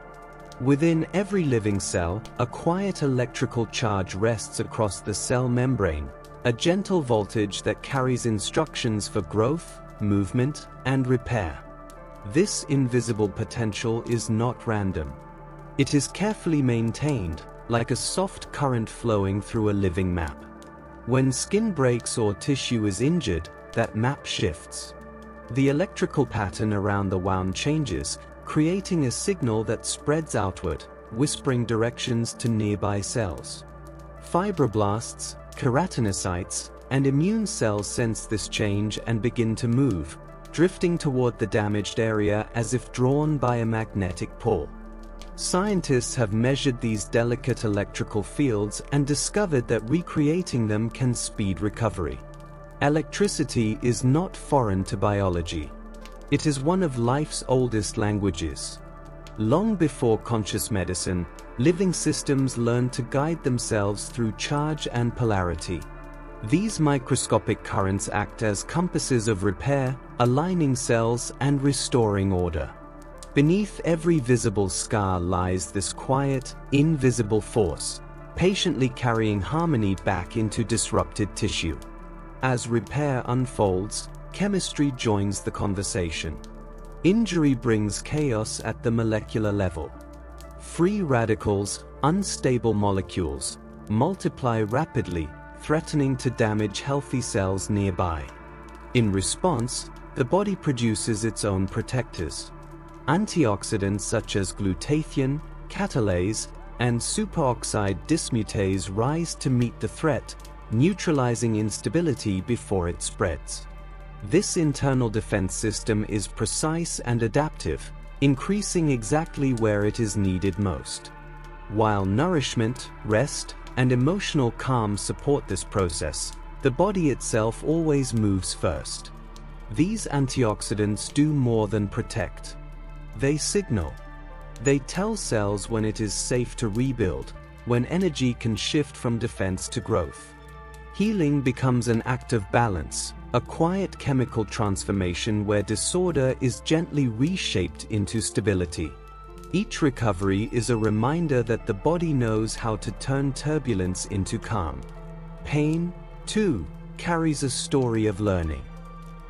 Within every living cell, a quiet electrical charge rests across the cell membrane, a gentle voltage that carries instructions for growth, movement, and repair. This invisible potential is not random. It is carefully maintained, like a soft current flowing through a living map. When skin breaks or tissue is injured, that map shifts. The electrical pattern around the wound changes, creating a signal that spreads outward, whispering directions to nearby cells. Fibroblasts, keratinocytes, and immune cells sense this change and begin to move, drifting toward the damaged area as if drawn by a magnetic pull. Scientists have measured these delicate electrical fields and discovered that recreating them can speed recovery. Electricity is not foreign to biology. It is one of life's oldest languages. Long before conscious medicine, living systems learned to guide themselves through charge and polarity. These microscopic currents act as compasses of repair, aligning cells and restoring order. Beneath every visible scar lies this quiet, invisible force, patiently carrying harmony back into disrupted tissue. As repair unfolds, chemistry joins the conversation. Injury brings chaos at the molecular level. Free radicals, unstable molecules, multiply rapidly, threatening to damage healthy cells nearby. In response, the body produces its own protectors. Antioxidants such as glutathione, catalase, and superoxide dismutase rise to meet the threat, neutralizing instability before it spreads. This internal defense system is precise and adaptive, increasing exactly where it is needed most. While nourishment, rest, and emotional calm support this process, the body itself always moves first. These antioxidants do more than protect. They signal. They tell cells when it is safe to rebuild, when energy can shift from defense to growth. Healing becomes an act of balance, a quiet chemical transformation where disorder is gently reshaped into stability. Each recovery is a reminder that the body knows how to turn turbulence into calm. Pain, too, carries a story of learning.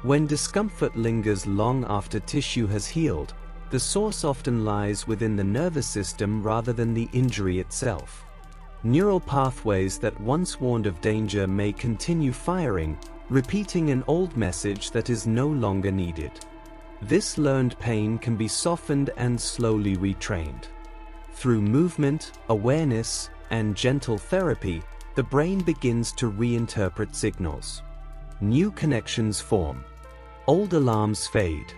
When discomfort lingers long after tissue has healed, the source often lies within the nervous system rather than the injury itself. Neural pathways that once warned of danger may continue firing, repeating an old message that is no longer needed. This learned pain can be softened and slowly retrained. Through movement, awareness, and gentle therapy, the brain begins to reinterpret signals. New connections form. Old alarms fade.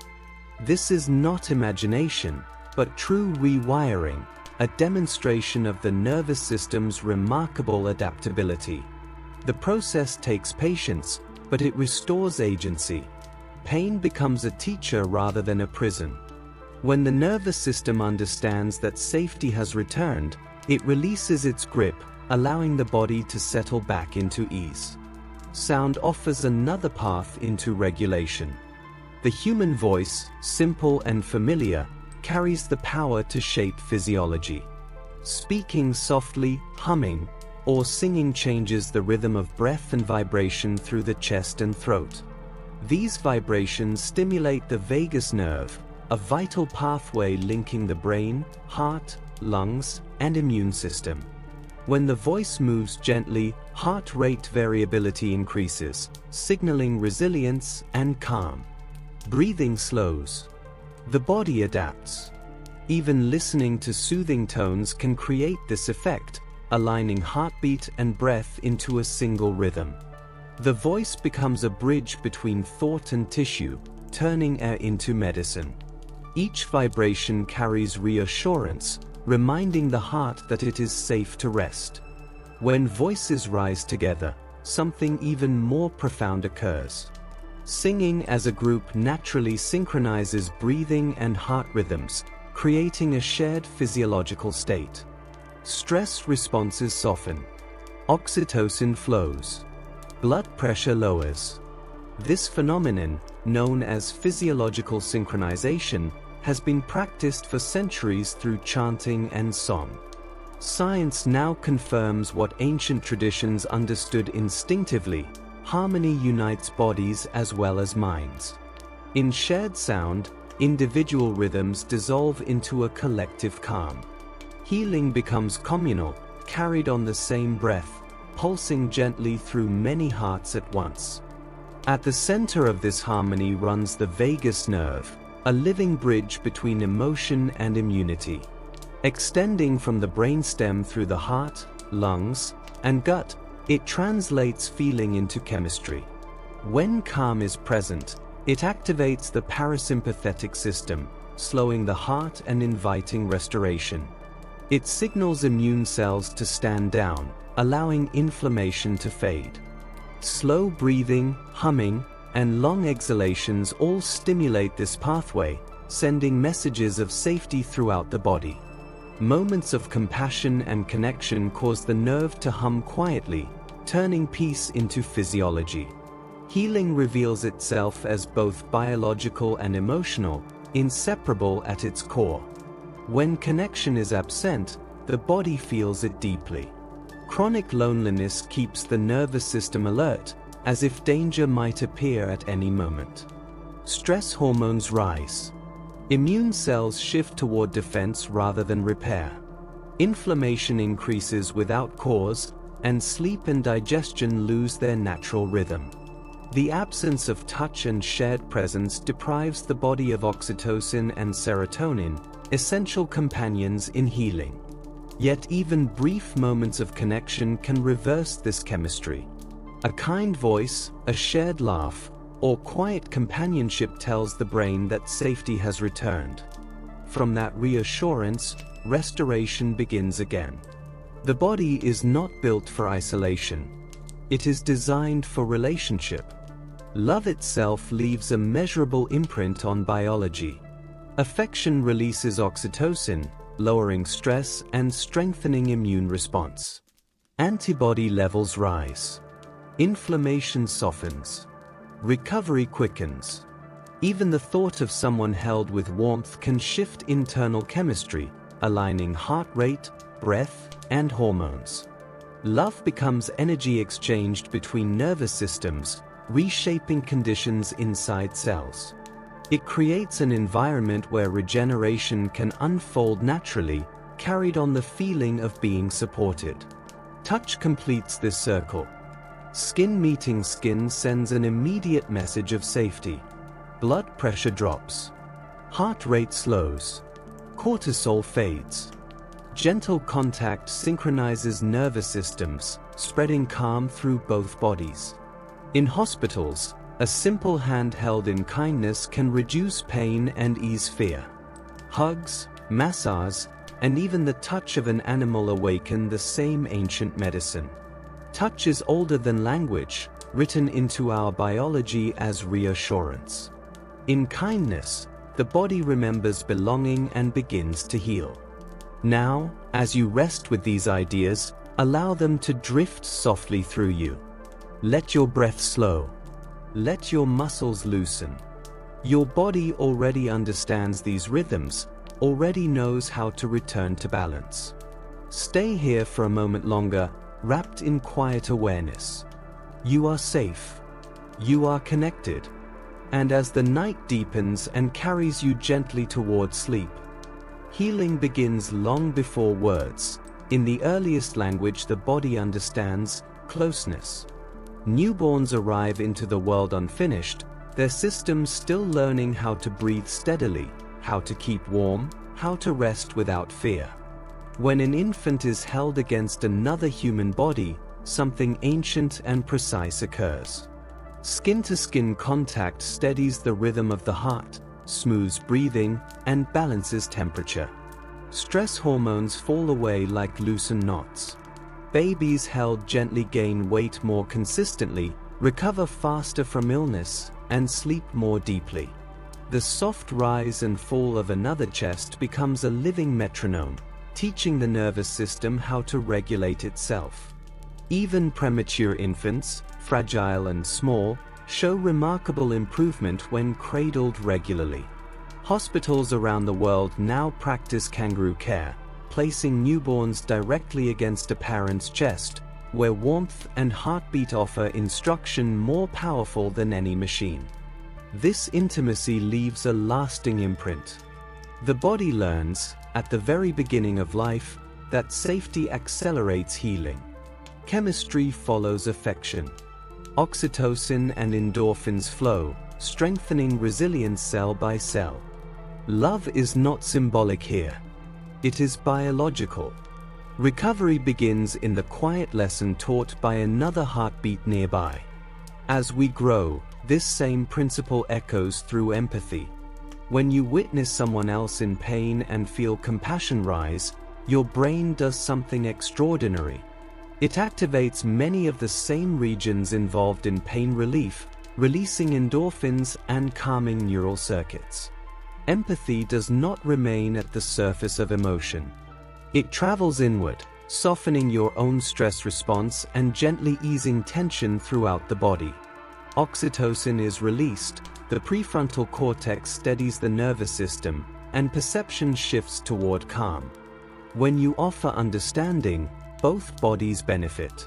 This is not imagination, but true rewiring, a demonstration of the nervous system's remarkable adaptability. The process takes patience, but it restores agency. Pain becomes a teacher rather than a prison. When the nervous system understands that safety has returned, it releases its grip, allowing the body to settle back into ease. Sound offers another path into regulation. The human voice, simple and familiar, carries the power to shape physiology. Speaking softly, humming, or singing changes the rhythm of breath and vibration through the chest and throat. These vibrations stimulate the vagus nerve, a vital pathway linking the brain, heart, lungs, and immune system. When the voice moves gently, heart rate variability increases, signaling resilience and calm. Breathing slows. The body adapts. Even listening to soothing tones can create this effect, aligning heartbeat and breath into a single rhythm. The voice becomes a bridge between thought and tissue, turning air into medicine. Each vibration carries reassurance, reminding the heart that it is safe to rest. When voices rise together, something even more profound occurs. Singing as a group naturally synchronizes breathing and heart rhythms, creating a shared physiological state. Stress responses soften. Oxytocin flows. Blood pressure lowers. This phenomenon, known as physiological synchronization, has been practiced for centuries through chanting and song. Science now confirms what ancient traditions understood instinctively: harmony unites bodies as well as minds. In shared sound, individual rhythms dissolve into a collective calm. Healing becomes communal, carried on the same breath, pulsing gently through many hearts at once. At the center of this harmony runs the vagus nerve, a living bridge between emotion and immunity. Extending from the brainstem through the heart, lungs, and gut, it translates feeling into chemistry. When calm is present, it activates the parasympathetic system, slowing the heart and inviting restoration. It signals immune cells to stand down, allowing inflammation to fade. Slow breathing, humming, and long exhalations all stimulate this pathway, sending messages of safety throughout the body. Moments of compassion and connection cause the nerve to hum quietly, turning peace into physiology. Healing reveals itself as both biological and emotional, inseparable at its core. When connection is absent, the body feels it deeply. Chronic loneliness keeps the nervous system alert, as if danger might appear at any moment. Stress hormones rise. Immune cells shift toward defense rather than repair. Inflammation increases without cause, and sleep and digestion lose their natural rhythm. The absence of touch and shared presence deprives the body of oxytocin and serotonin, essential companions in healing. Yet even brief moments of connection can reverse this chemistry. A kind voice, a shared laugh, or quiet companionship tells the brain that safety has returned. From that reassurance, restoration begins again. The body is not built for isolation. It is designed for relationship. Love itself leaves a measurable imprint on biology. Affection releases oxytocin, lowering stress and strengthening immune response. Antibody levels rise. Inflammation softens. Recovery quickens. Even the thought of someone held with warmth can shift internal chemistry, aligning heart rate, breath, and hormones. Love becomes energy exchanged between nervous systems, reshaping conditions inside cells. It creates an environment where regeneration can unfold naturally, carried on the feeling of being supported. Touch completes this circle. Skin meeting skin sends an immediate message of safety. Blood pressure drops. Heart rate slows. Cortisol fades. Gentle contact synchronizes nervous systems, spreading calm through both bodies. In hospitals, a simple hand held in kindness can reduce pain and ease fear. Hugs, massage, and even the touch of an animal awaken the same ancient medicine. Touch is older than language, written into our biology as reassurance. In kindness, the body remembers belonging and begins to heal. Now, as you rest with these ideas, allow them to drift softly through you. Let your breath slow. Let your muscles loosen. Your body already understands these rhythms, already knows how to return to balance. Stay here for a moment longer, wrapped in quiet awareness. You are safe. You are connected. And as the night deepens and carries you gently toward sleep, healing begins long before words. In the earliest language the body understands, closeness. Newborns arrive into the world unfinished, their systems still learning how to breathe steadily, how to keep warm, how to rest without fear. When an infant is held against another human body, something ancient and precise occurs. Skin-to-skin contact steadies the rhythm of the heart, smooths breathing, and balances temperature. Stress hormones fall away like loosened knots. Babies held gently gain weight more consistently, recover faster from illness, and sleep more deeply. The soft rise and fall of another chest becomes a living metronome, teaching the nervous system how to regulate itself. Even premature infants, fragile and small, show remarkable improvement when cradled regularly. Hospitals around the world now practice kangaroo care, placing newborns directly against a parent's chest, where warmth and heartbeat offer instruction more powerful than any machine. This intimacy leaves a lasting imprint. The body learns, at the very beginning of life, that safety accelerates healing. Chemistry follows affection. Oxytocin and endorphins flow, strengthening resilience cell by cell. Love is not symbolic here. It is biological. Recovery begins in the quiet lesson taught by another heartbeat nearby. As we grow, this same principle echoes through empathy. When you witness someone else in pain and feel compassion rise, your brain does something extraordinary. It activates many of the same regions involved in pain relief, releasing endorphins and calming neural circuits. Empathy does not remain at the surface of emotion. It travels inward, softening your own stress response and gently easing tension throughout the body. Oxytocin is released, the prefrontal cortex steadies the nervous system, and perception shifts toward calm. When you offer understanding, both bodies benefit.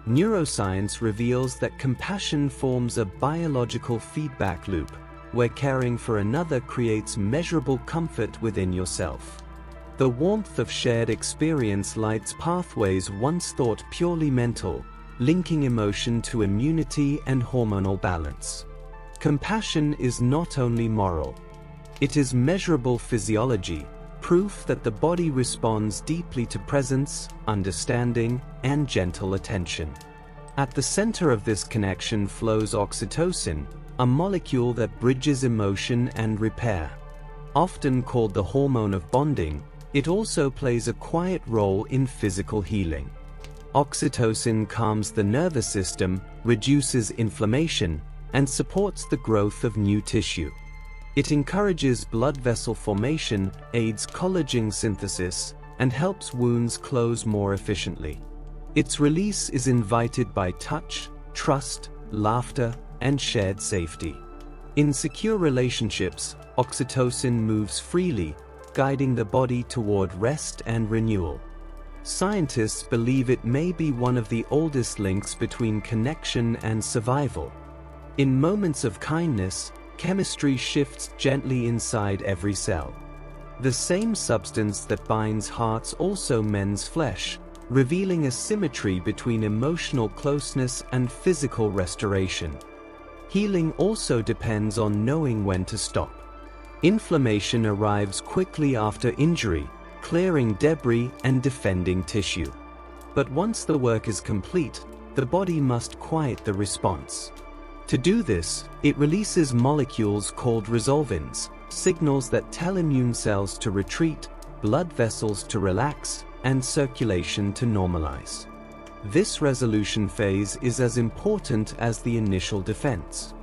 Neuroscience reveals that compassion forms a biological feedback loop, where caring for another creates measurable comfort within yourself. The warmth of shared experience lights pathways once thought purely mental, linking emotion to immunity and hormonal balance. Compassion is not only moral. It is measurable physiology, proof that the body responds deeply to presence, understanding, and gentle attention. At the center of this connection flows oxytocin, a molecule that bridges emotion and repair. Often called the hormone of bonding, it also plays a quiet role in physical healing. Oxytocin calms the nervous system, reduces inflammation, and supports the growth of new tissue. It encourages blood vessel formation, aids collagen synthesis, and helps wounds close more efficiently. Its release is invited by touch, trust, laughter, and shared safety. In secure relationships, oxytocin moves freely, guiding the body toward rest and renewal. Scientists believe it may be one of the oldest links between connection and survival. In moments of kindness, chemistry shifts gently inside every cell. The same substance that binds hearts also mends flesh, revealing a symmetry between emotional closeness and physical restoration. Healing also depends on knowing when to stop. Inflammation arrives quickly after injury, clearing debris and defending tissue. But once the work is complete, the body must quiet the response. To do this, it releases molecules called resolvins, signals that tell immune cells to retreat, blood vessels to relax, and circulation to normalize. This resolution phase is as important as the initial defense.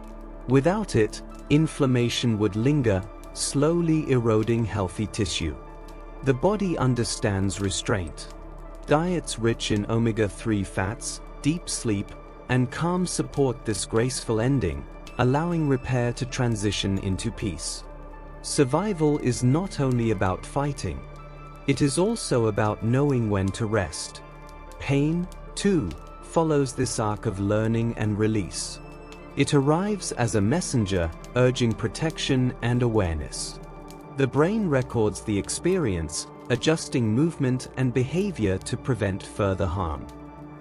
Without it, inflammation would linger, slowly eroding healthy tissue. The body understands restraint. Diets rich in omega-3 fats, deep sleep, and calm support this graceful ending, allowing repair to transition into peace. Survival is not only about fighting. It is also about knowing when to rest. Pain, too, follows this arc of learning and release. It arrives as a messenger, urging protection and awareness. The brain records the experience, adjusting movement and behavior to prevent further harm.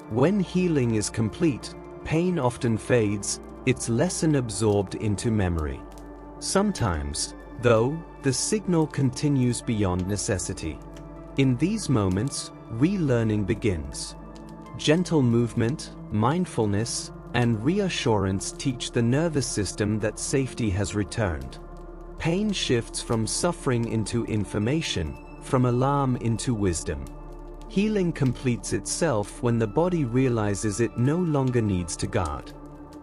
When healing is complete, pain often fades, its lesson absorbed into memory. Sometimes, though, the signal continues beyond necessity. In these moments, relearning begins. Gentle movement, mindfulness, and reassurance teach the nervous system that safety has returned. Pain shifts from suffering into information, from alarm into wisdom. Healing completes itself when the body realizes it no longer needs to guard.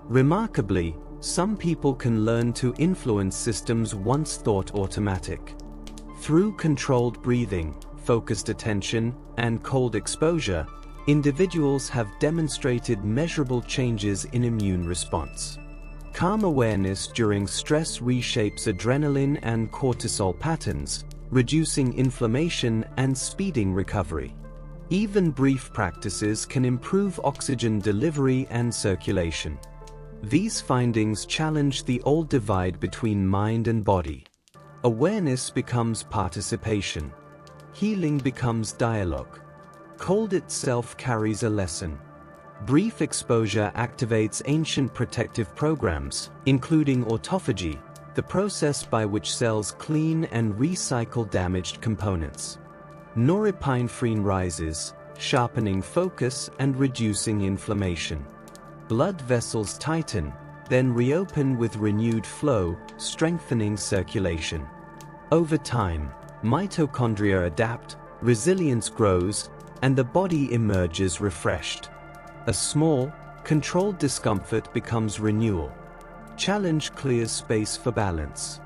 Remarkably, some people can learn to influence systems once thought automatic. Through controlled breathing, focused attention, and cold exposure, individuals have demonstrated measurable changes in immune response. Calm awareness during stress reshapes adrenaline and cortisol patterns, reducing inflammation and speeding recovery. Even brief practices can improve oxygen delivery and circulation. These findings challenge the old divide between mind and body. Awareness becomes participation. Healing becomes dialogue. Cold itself carries a lesson. Brief exposure activates ancient protective programs, including autophagy, the process by which cells clean and recycle damaged components. Norepinephrine rises, sharpening focus and reducing inflammation. Blood vessels tighten, then reopen with renewed flow, strengthening circulation. Over time, mitochondria adapt, resilience grows, and the body emerges refreshed. A small, controlled discomfort becomes renewal. Challenge clears space for balance.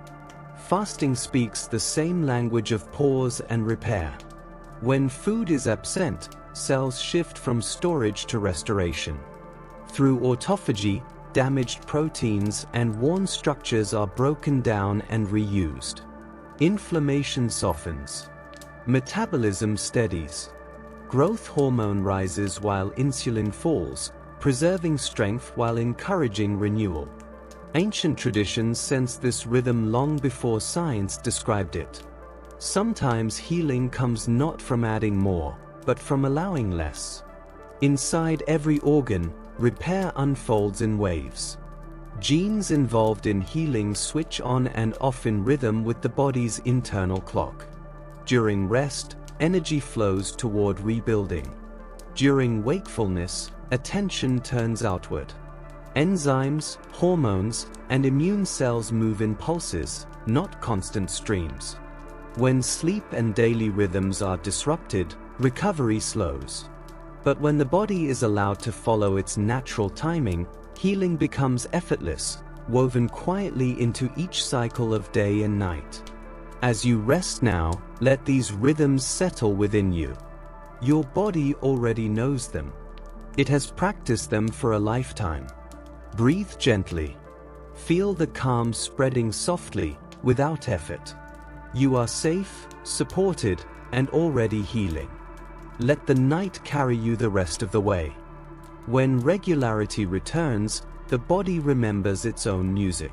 Fasting speaks the same language of pause and repair. When food is absent, cells shift from storage to restoration. Through autophagy, damaged proteins and worn structures are broken down and reused. Inflammation softens. Metabolism steadies. Growth hormone rises while insulin falls, preserving strength while encouraging renewal. Ancient traditions sensed this rhythm long before science described it. Sometimes healing comes not from adding more, but from allowing less. Inside every organ, repair unfolds in waves. Genes involved in healing switch on and off in rhythm with the body's internal clock. During rest, energy flows toward rebuilding. During wakefulness, attention turns outward. Enzymes, hormones, and immune cells move in pulses, not constant streams. When sleep and daily rhythms are disrupted, recovery slows. But when the body is allowed to follow its natural timing, healing becomes effortless, woven quietly into each cycle of day and night. As you rest now, let these rhythms settle within you. Your body already knows them. It has practiced them for a lifetime. Breathe gently. Feel the calm spreading softly, without effort. You are safe, supported, and already healing. Let the night carry you the rest of the way. When regularity returns, the body remembers its own music.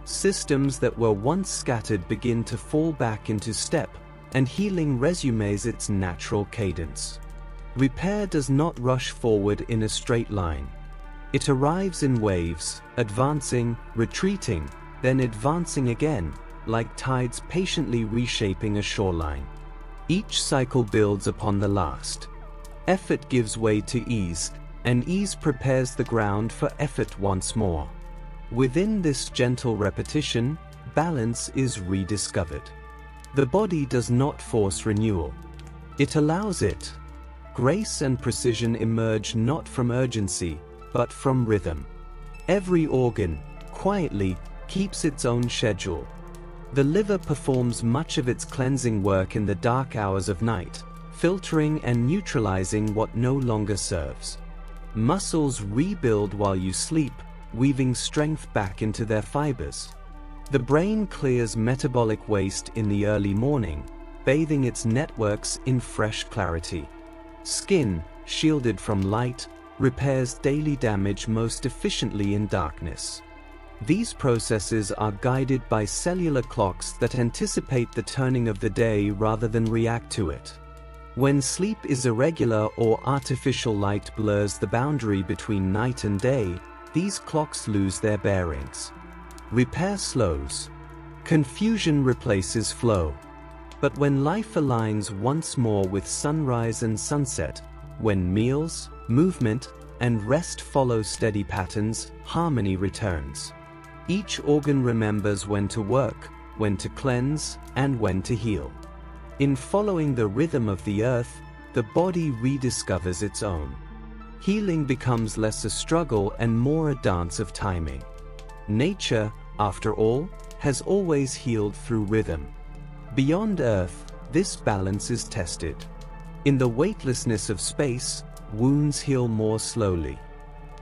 Systems that were once scattered begin to fall back into step, and healing resumes its natural cadence. Repair does not rush forward in a straight line. It arrives in waves, advancing, retreating, then advancing again, like tides patiently reshaping a shoreline. Each cycle builds upon the last. Effort gives way to ease, and ease prepares the ground for effort once more. Within this gentle repetition, balance is rediscovered. The body does not force renewal. It allows it. Grace and precision emerge not from urgency, but from rhythm. Every organ, quietly, keeps its own schedule. The liver performs much of its cleansing work in the dark hours of night, filtering and neutralizing what no longer serves. Muscles rebuild while you sleep, weaving strength back into their fibers. The brain clears metabolic waste in the early morning, bathing its networks in fresh clarity. Skin, shielded from light, repairs daily damage most efficiently in darkness. These processes are guided by cellular clocks that anticipate the turning of the day rather than react to it. When sleep is irregular or artificial light blurs the boundary between night and day, these clocks lose their bearings. Repair slows. Confusion replaces flow. But when life aligns once more with sunrise and sunset, when meals, movement, and rest follow steady patterns, harmony returns. Each organ remembers when to work, when to cleanse, and when to heal. In following the rhythm of the earth, the body rediscovers its own. Healing becomes less a struggle and more a dance of timing. Nature, after all, has always healed through rhythm. Beyond Earth, this balance is tested. In the weightlessness of space, wounds heal more slowly.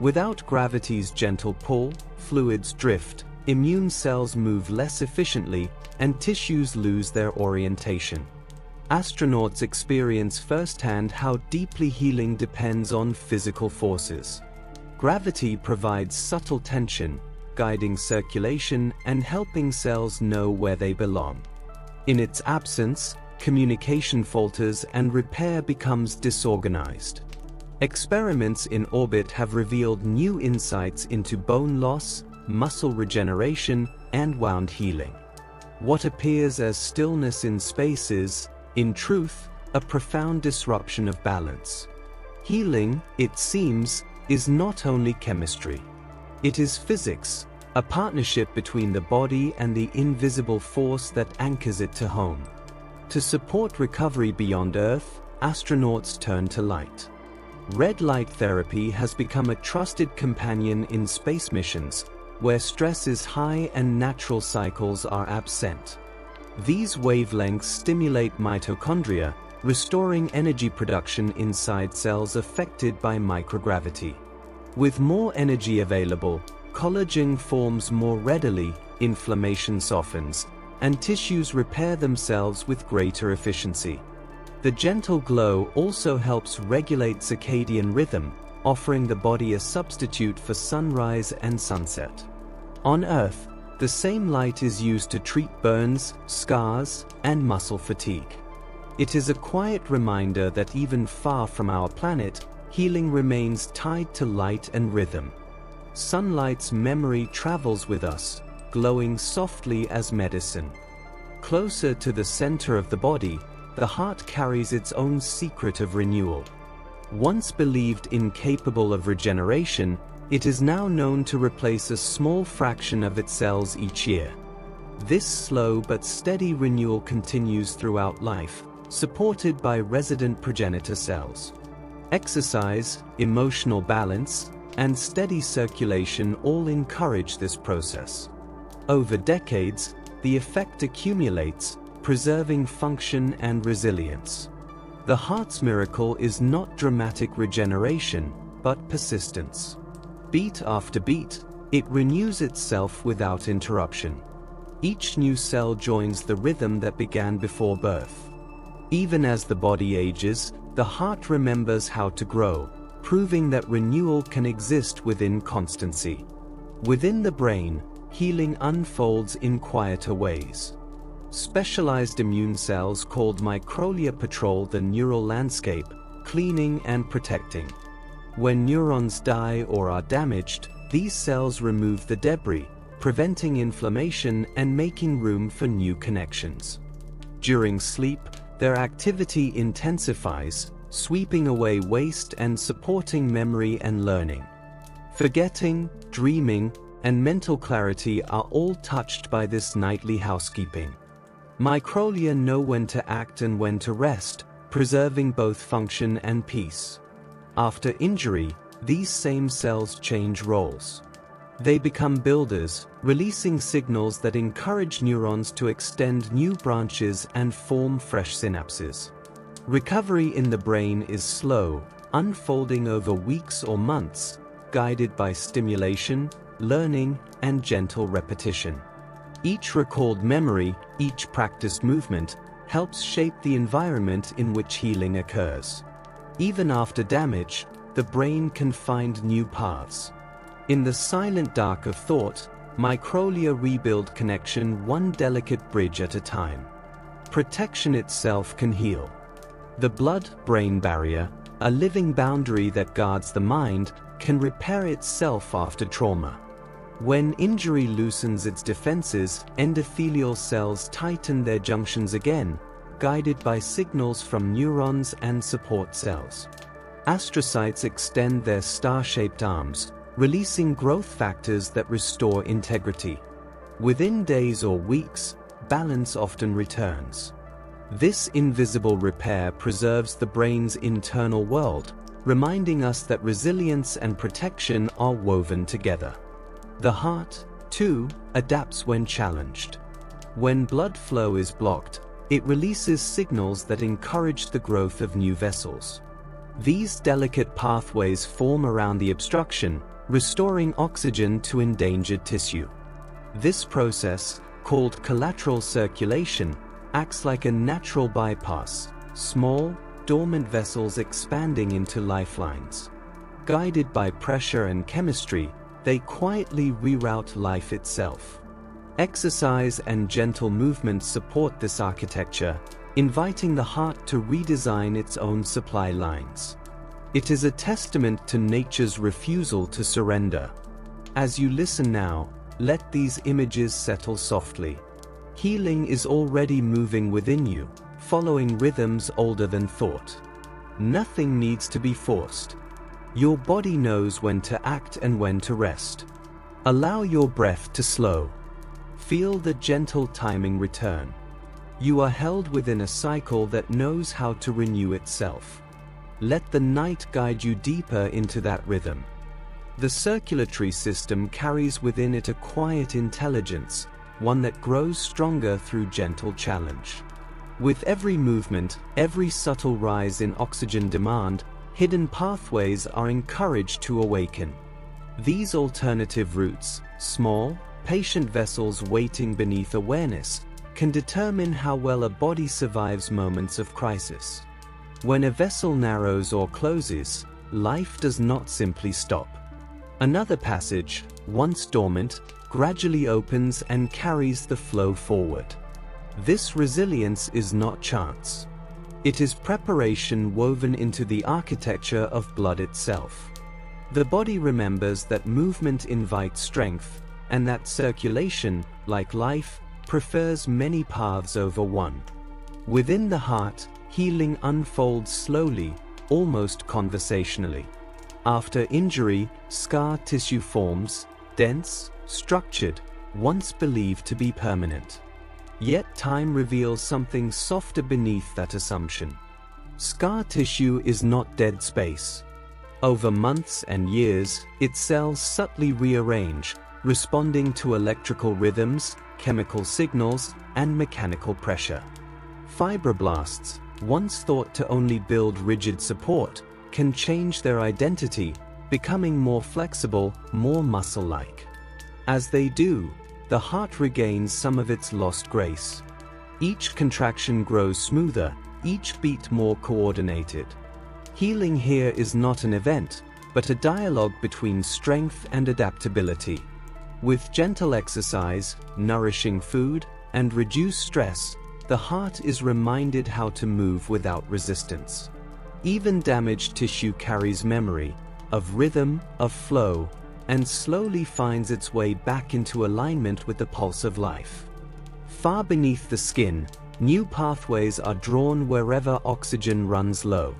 Without gravity's gentle pull, fluids drift, immune cells move less efficiently, and tissues lose their orientation. Astronauts experience firsthand how deeply healing depends on physical forces. Gravity provides subtle tension, guiding circulation and helping cells know where they belong. In its absence, communication falters and repair becomes disorganized. Experiments in orbit have revealed new insights into bone loss, muscle regeneration, and wound healing. What appears as stillness in space is, in truth, a profound disruption of balance. Healing, it seems, is not only chemistry. It is physics, a partnership between the body and the invisible force that anchors it to home. To support recovery beyond Earth, astronauts turn to light. Red light therapy has become a trusted companion in space missions, where stress is high and natural cycles are absent. These wavelengths stimulate mitochondria, restoring energy production inside cells affected by microgravity. With more energy available, collagen forms more readily, inflammation softens, and tissues repair themselves with greater efficiency. The gentle glow also helps regulate circadian rhythm, offering the body a substitute for sunrise and sunset. On Earth, the same light is used to treat burns, scars, and muscle fatigue. It is a quiet reminder that even far from our planet, healing remains tied to light and rhythm. Sunlight's memory travels with us, glowing softly as medicine. Closer to the center of the body, the heart carries its own secret of renewal. Once believed incapable of regeneration, it is now known to replace a small fraction of its cells each year. This slow but steady renewal continues throughout life, supported by resident progenitor cells. Exercise, emotional balance, and steady circulation all encourage this process. Over decades, the effect accumulates, preserving function and resilience. The heart's miracle is not dramatic regeneration, but persistence. Beat after beat, it renews itself without interruption. Each new cell joins the rhythm that began before birth. Even as the body ages, the heart remembers how to grow, proving that renewal can exist within constancy. Within the brain, healing unfolds in quieter ways. Specialized immune cells called microglia patrol the neural landscape, cleaning and protecting. When neurons die or are damaged, these cells remove the debris, preventing inflammation and making room for new connections. During sleep, their activity intensifies, sweeping away waste and supporting memory and learning. Forgetting, dreaming, and mental clarity are all touched by this nightly housekeeping. Microglia know when to act and when to rest, preserving both function and peace. After injury, these same cells change roles. They become builders, releasing signals that encourage neurons to extend new branches and form fresh synapses. Recovery in the brain is slow, unfolding over weeks or months, guided by stimulation, learning, and gentle repetition. Each recalled memory, each practiced movement, helps shape the environment in which healing occurs. Even after damage, the brain can find new paths. In the silent dark of thought, microglia rebuild connection one delicate bridge at a time. Protection itself can heal. The blood-brain barrier, a living boundary that guards the mind, can repair itself after trauma. When injury loosens its defenses, endothelial cells tighten their junctions again, guided by signals from neurons and support cells. Astrocytes extend their star-shaped arms, releasing growth factors that restore integrity. Within days or weeks, balance often returns. This invisible repair preserves the brain's internal world, reminding us that resilience and protection are woven together. The heart, too, adapts when challenged. When blood flow is blocked, it releases signals that encourage the growth of new vessels. These delicate pathways form around the obstruction, restoring oxygen to endangered tissue. This process, called collateral circulation, acts like a natural bypass, small, dormant vessels expanding into lifelines. Guided by pressure and chemistry, they quietly reroute life itself. Exercise and gentle movement support this architecture, inviting the heart to redesign its own supply lines. It is a testament to nature's refusal to surrender. As you listen now, let these images settle softly. Healing is already moving within you, following rhythms older than thought. Nothing needs to be forced. Your body knows when to act and when to rest. Allow your breath to slow. Feel the gentle timing return. You are held within a cycle that knows how to renew itself. Let the night guide you deeper into that rhythm. The circulatory system carries within it a quiet intelligence, one that grows stronger through gentle challenge. With every movement, every subtle rise in oxygen demand, hidden pathways are encouraged to awaken. These alternative routes, small, patient vessels waiting beneath awareness, can determine how well a body survives moments of crisis. When a vessel narrows or closes, life does not simply stop. Another passage, once dormant, gradually opens and carries the flow forward. This resilience is not chance. It is preparation woven into the architecture of blood itself. The body remembers that movement invites strength, and that circulation, like life, prefers many paths over one. Within the heart, healing unfolds slowly, almost conversationally. After injury, scar tissue forms, dense, structured, once believed to be permanent. Yet time reveals something softer beneath that assumption. Scar tissue is not dead space. Over months and years, its cells subtly rearrange, responding to electrical rhythms, chemical signals, and mechanical pressure. Fibroblasts, once thought to only build rigid support, can change their identity, becoming more flexible, more muscle-like. As they do, the heart regains some of its lost grace. Each contraction grows smoother, each beat more coordinated. Healing here is not an event, but a dialogue between strength and adaptability. With gentle exercise, nourishing food, and reduced stress, the heart is reminded how to move without resistance. Even damaged tissue carries memory, of rhythm, of flow, and slowly finds its way back into alignment with the pulse of life. Far beneath the skin, new pathways are drawn wherever oxygen runs low.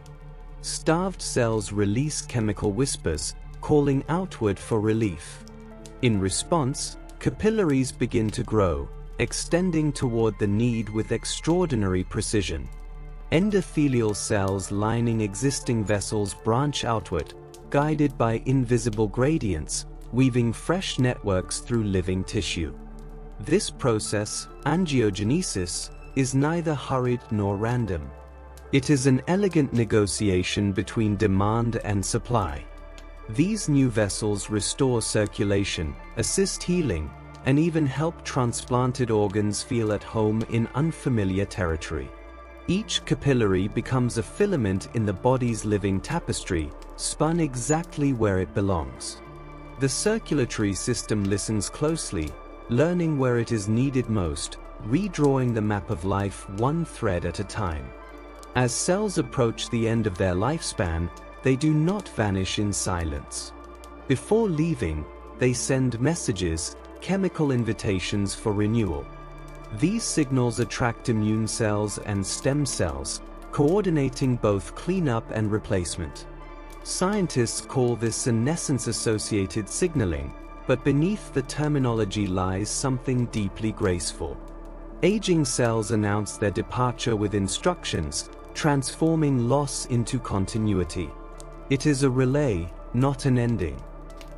Starved cells release chemical whispers, calling outward for relief. In response, capillaries begin to grow, extending toward the need with extraordinary precision. Endothelial cells lining existing vessels branch outward, guided by invisible gradients, weaving fresh networks through living tissue. This process, angiogenesis, is neither hurried nor random. It is an elegant negotiation between demand and supply. These new vessels restore circulation, assist healing, and even help transplanted organs feel at home in unfamiliar territory. Each capillary becomes a filament in the body's living tapestry, spun exactly where it belongs. The circulatory system listens closely, learning where it is needed most, redrawing the map of life one thread at a time. As cells approach the end of their lifespan, they do not vanish in silence. Before leaving, they send messages, chemical invitations for renewal. These signals attract immune cells and stem cells, coordinating both cleanup and replacement. Scientists call this senescence-associated signaling, but beneath the terminology lies something deeply graceful. Aging cells announce their departure with instructions, transforming loss into continuity. It is a relay, not an ending.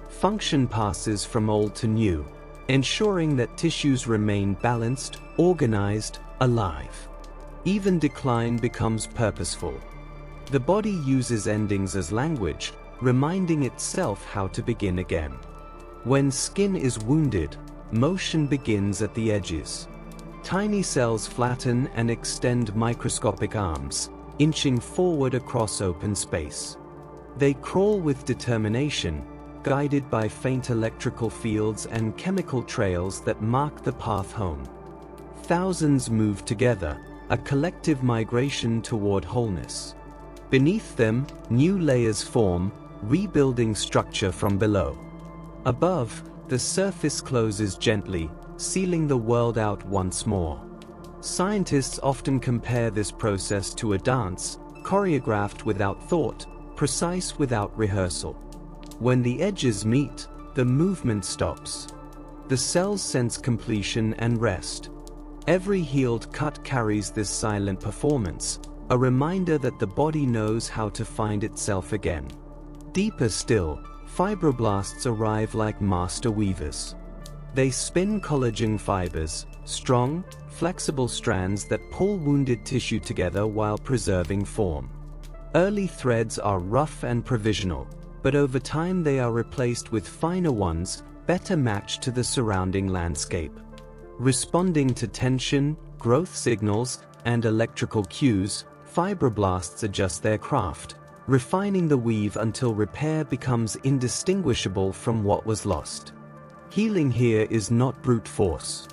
Function passes from old to new, ensuring that tissues remain balanced, organized, alive. Even decline becomes purposeful. The body uses endings as language, reminding itself how to begin again. When skin is wounded, motion begins at the edges. Tiny cells flatten and extend microscopic arms, inching forward across open space. They crawl with determination, guided by faint electrical fields and chemical trails that mark the path home. Thousands move together, a collective migration toward wholeness. Beneath them, new layers form, rebuilding structure from below. Above, the surface closes gently, sealing the world out once more. Scientists often compare this process to a dance, choreographed without thought, precise without rehearsal. When the edges meet, the movement stops. The cells sense completion and rest. Every healed cut carries this silent performance, a reminder that the body knows how to find itself again. Deeper still, fibroblasts arrive like master weavers. They spin collagen fibers, strong, flexible strands that pull wounded tissue together while preserving form. Early threads are rough and provisional, but over time they are replaced with finer ones, better matched to the surrounding landscape. Responding to tension, growth signals, and electrical cues, fibroblasts adjust their craft, refining the weave until repair becomes indistinguishable from what was lost. Healing here is not brute force.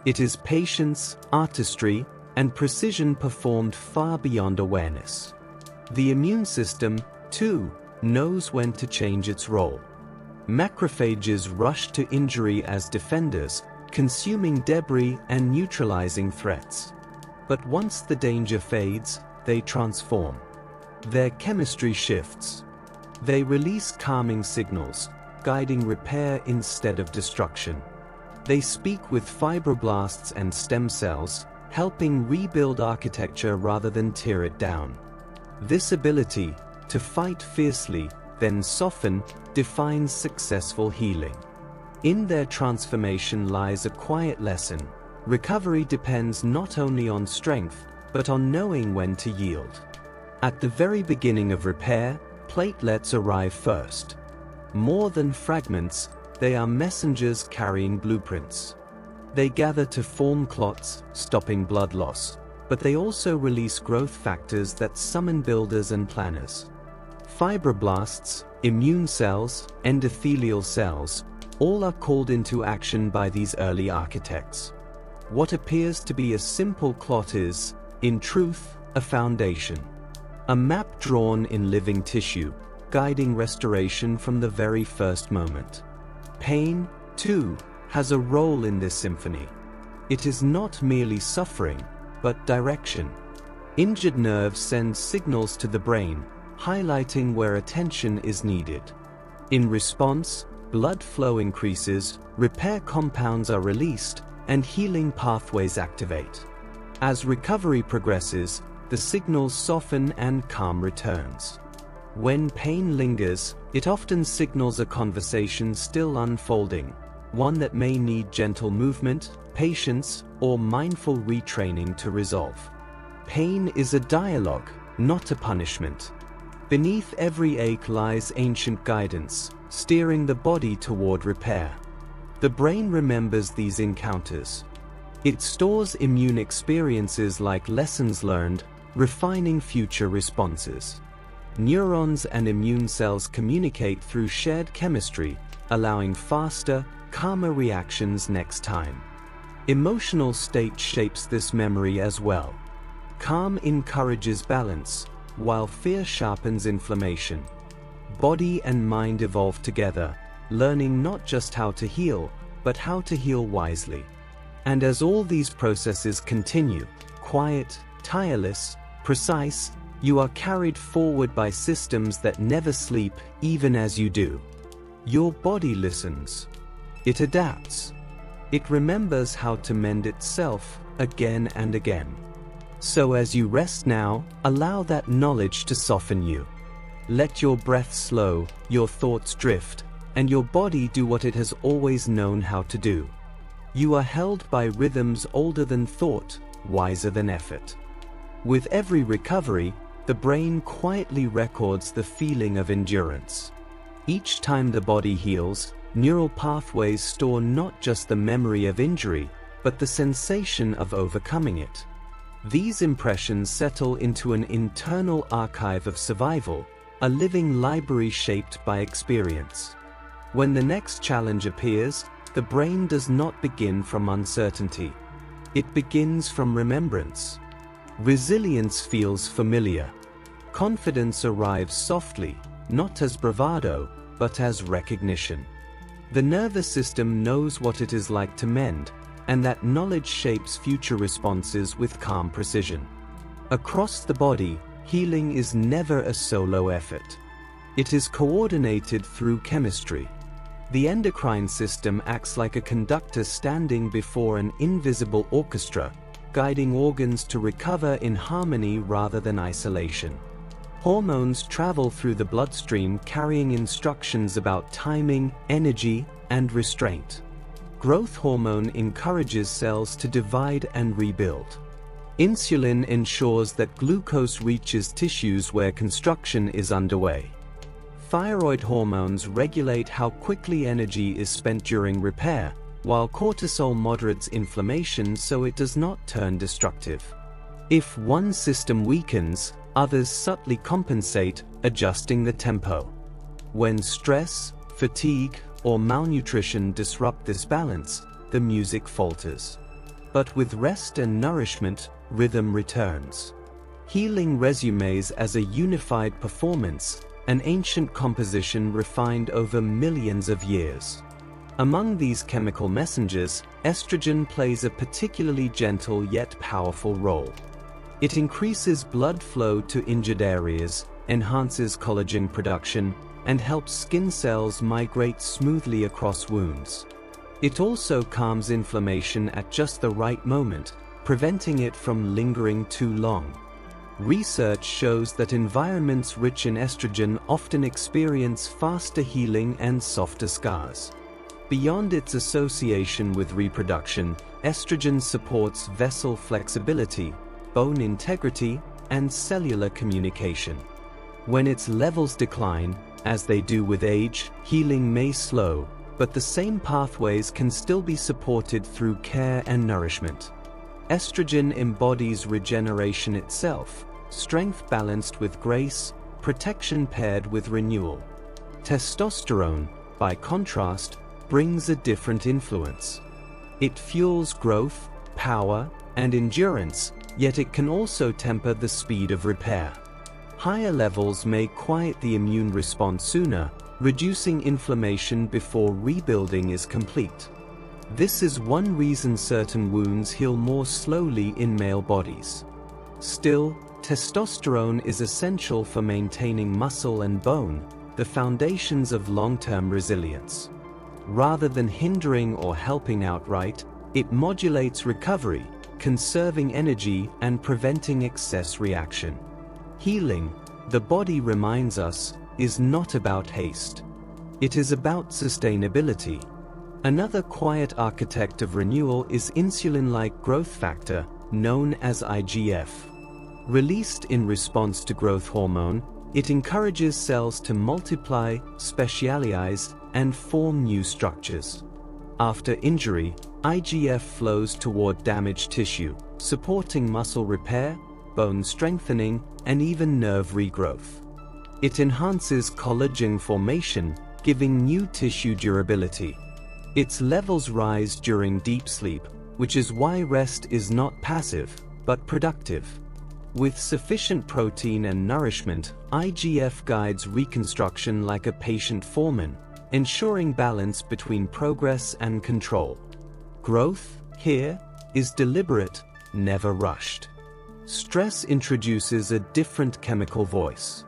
It is patience, artistry, and precision performed far beyond awareness. The immune system, too, knows when to change its role. Macrophages rush to injury as defenders, consuming debris and neutralizing threats. But once the danger fades, they transform. Their chemistry shifts. They release calming signals, guiding repair instead of destruction. They speak with fibroblasts and stem cells, helping rebuild architecture rather than tear it down. This ability, to fight fiercely, then soften, defines successful healing. In their transformation lies a quiet lesson. Recovery depends not only on strength, but on knowing when to yield. At the very beginning of repair, platelets arrive first. More than fragments, they are messengers carrying blueprints. They gather to form clots, stopping blood loss, but they also release growth factors that summon builders and planners. Fibroblasts, immune cells, endothelial cells, all are called into action by these early architects. What appears to be a simple clot is, in truth, a foundation. A map drawn in living tissue, guiding restoration from the very first moment. Pain, too, has a role in this symphony. It is not merely suffering, but direction. Injured nerves send signals to the brain, highlighting where attention is needed. In response, blood flow increases, repair compounds are released, and healing pathways activate. As recovery progresses, the signals soften and calm returns. When pain lingers, it often signals a conversation still unfolding, one that may need gentle movement, patience, or mindful retraining to resolve. Pain is a dialogue, not a punishment. Beneath every ache lies ancient guidance, steering the body toward repair. The brain remembers these encounters. It stores immune experiences like lessons learned, refining future responses. Neurons and immune cells communicate through shared chemistry, allowing faster, calmer reactions next time. Emotional state shapes this memory as well. Calm encourages balance, while fear sharpens inflammation. Body and mind evolve together, learning not just how to heal, but how to heal wisely. And as all these processes continue, quiet, tireless, precise, you are carried forward by systems that never sleep even as you do. Your body listens. It adapts. It remembers how to mend itself again and again. So as you rest now, allow that knowledge to soften you. Let your breath slow, your thoughts drift, and your body do what it has always known how to do. You are held by rhythms older than thought, wiser than effort. With every recovery, the brain quietly records the feeling of endurance. Each time the body heals, neural pathways store not just the memory of injury, but the sensation of overcoming it. These impressions settle into an internal archive of survival, a living library shaped by experience. When the next challenge appears, the brain does not begin from uncertainty. It begins from remembrance. Resilience feels familiar. Confidence arrives softly, not as bravado, but as recognition. The nervous system knows what it is like to mend, and that knowledge shapes future responses with calm precision. Across the body, healing is never a solo effort. It is coordinated through chemistry. The endocrine system acts like a conductor standing before an invisible orchestra, guiding organs to recover in harmony rather than isolation. Hormones travel through the bloodstream carrying instructions about timing, energy, and restraint. Growth hormone encourages cells to divide and rebuild. Insulin ensures that glucose reaches tissues where construction is underway. Thyroid hormones regulate how quickly energy is spent during repair, while cortisol moderates inflammation so it does not turn destructive. If one system weakens, others subtly compensate, adjusting the tempo. When stress, fatigue, or malnutrition disrupt this balance, the music falters. But with rest and nourishment, rhythm returns. Healing resumes as a unified performance, an ancient composition refined over millions of years. Among these chemical messengers, estrogen plays a particularly gentle yet powerful role. It increases blood flow to injured areas, enhances collagen production, and helps skin cells migrate smoothly across wounds. It also calms inflammation at just the right moment, preventing it from lingering too long. Research shows that environments rich in estrogen often experience faster healing and softer scars. Beyond its association with reproduction, estrogen supports vessel flexibility, bone integrity, and cellular communication. When its levels decline, as they do with age, healing may slow, but the same pathways can still be supported through care and nourishment. Estrogen embodies regeneration itself, strength balanced with grace, protection paired with renewal. Testosterone, by contrast, brings a different influence. It fuels growth, power, and endurance, yet it can also temper the speed of repair. Higher levels may quiet the immune response sooner, reducing inflammation before rebuilding is complete. This is one reason certain wounds heal more slowly in male bodies. Still, testosterone is essential for maintaining muscle and bone, the foundations of long-term resilience. Rather than hindering or helping outright, it modulates recovery, conserving energy and preventing excess reaction. Healing, the body reminds us, is not about haste. It is about sustainability. Another quiet architect of renewal is insulin-like growth factor, known as IGF. Released in response to growth hormone, it encourages cells to multiply, specialize, and form new structures. After injury, IGF flows toward damaged tissue, supporting muscle repair, bone strengthening, and even nerve regrowth. It enhances collagen formation, giving new tissue durability. Its levels rise during deep sleep, which is why rest is not passive, but productive. With sufficient protein and nourishment, IGF guides reconstruction like a patient foreman, ensuring balance between progress and control. Growth, here, is deliberate, never rushed. Stress introduces a different chemical voice.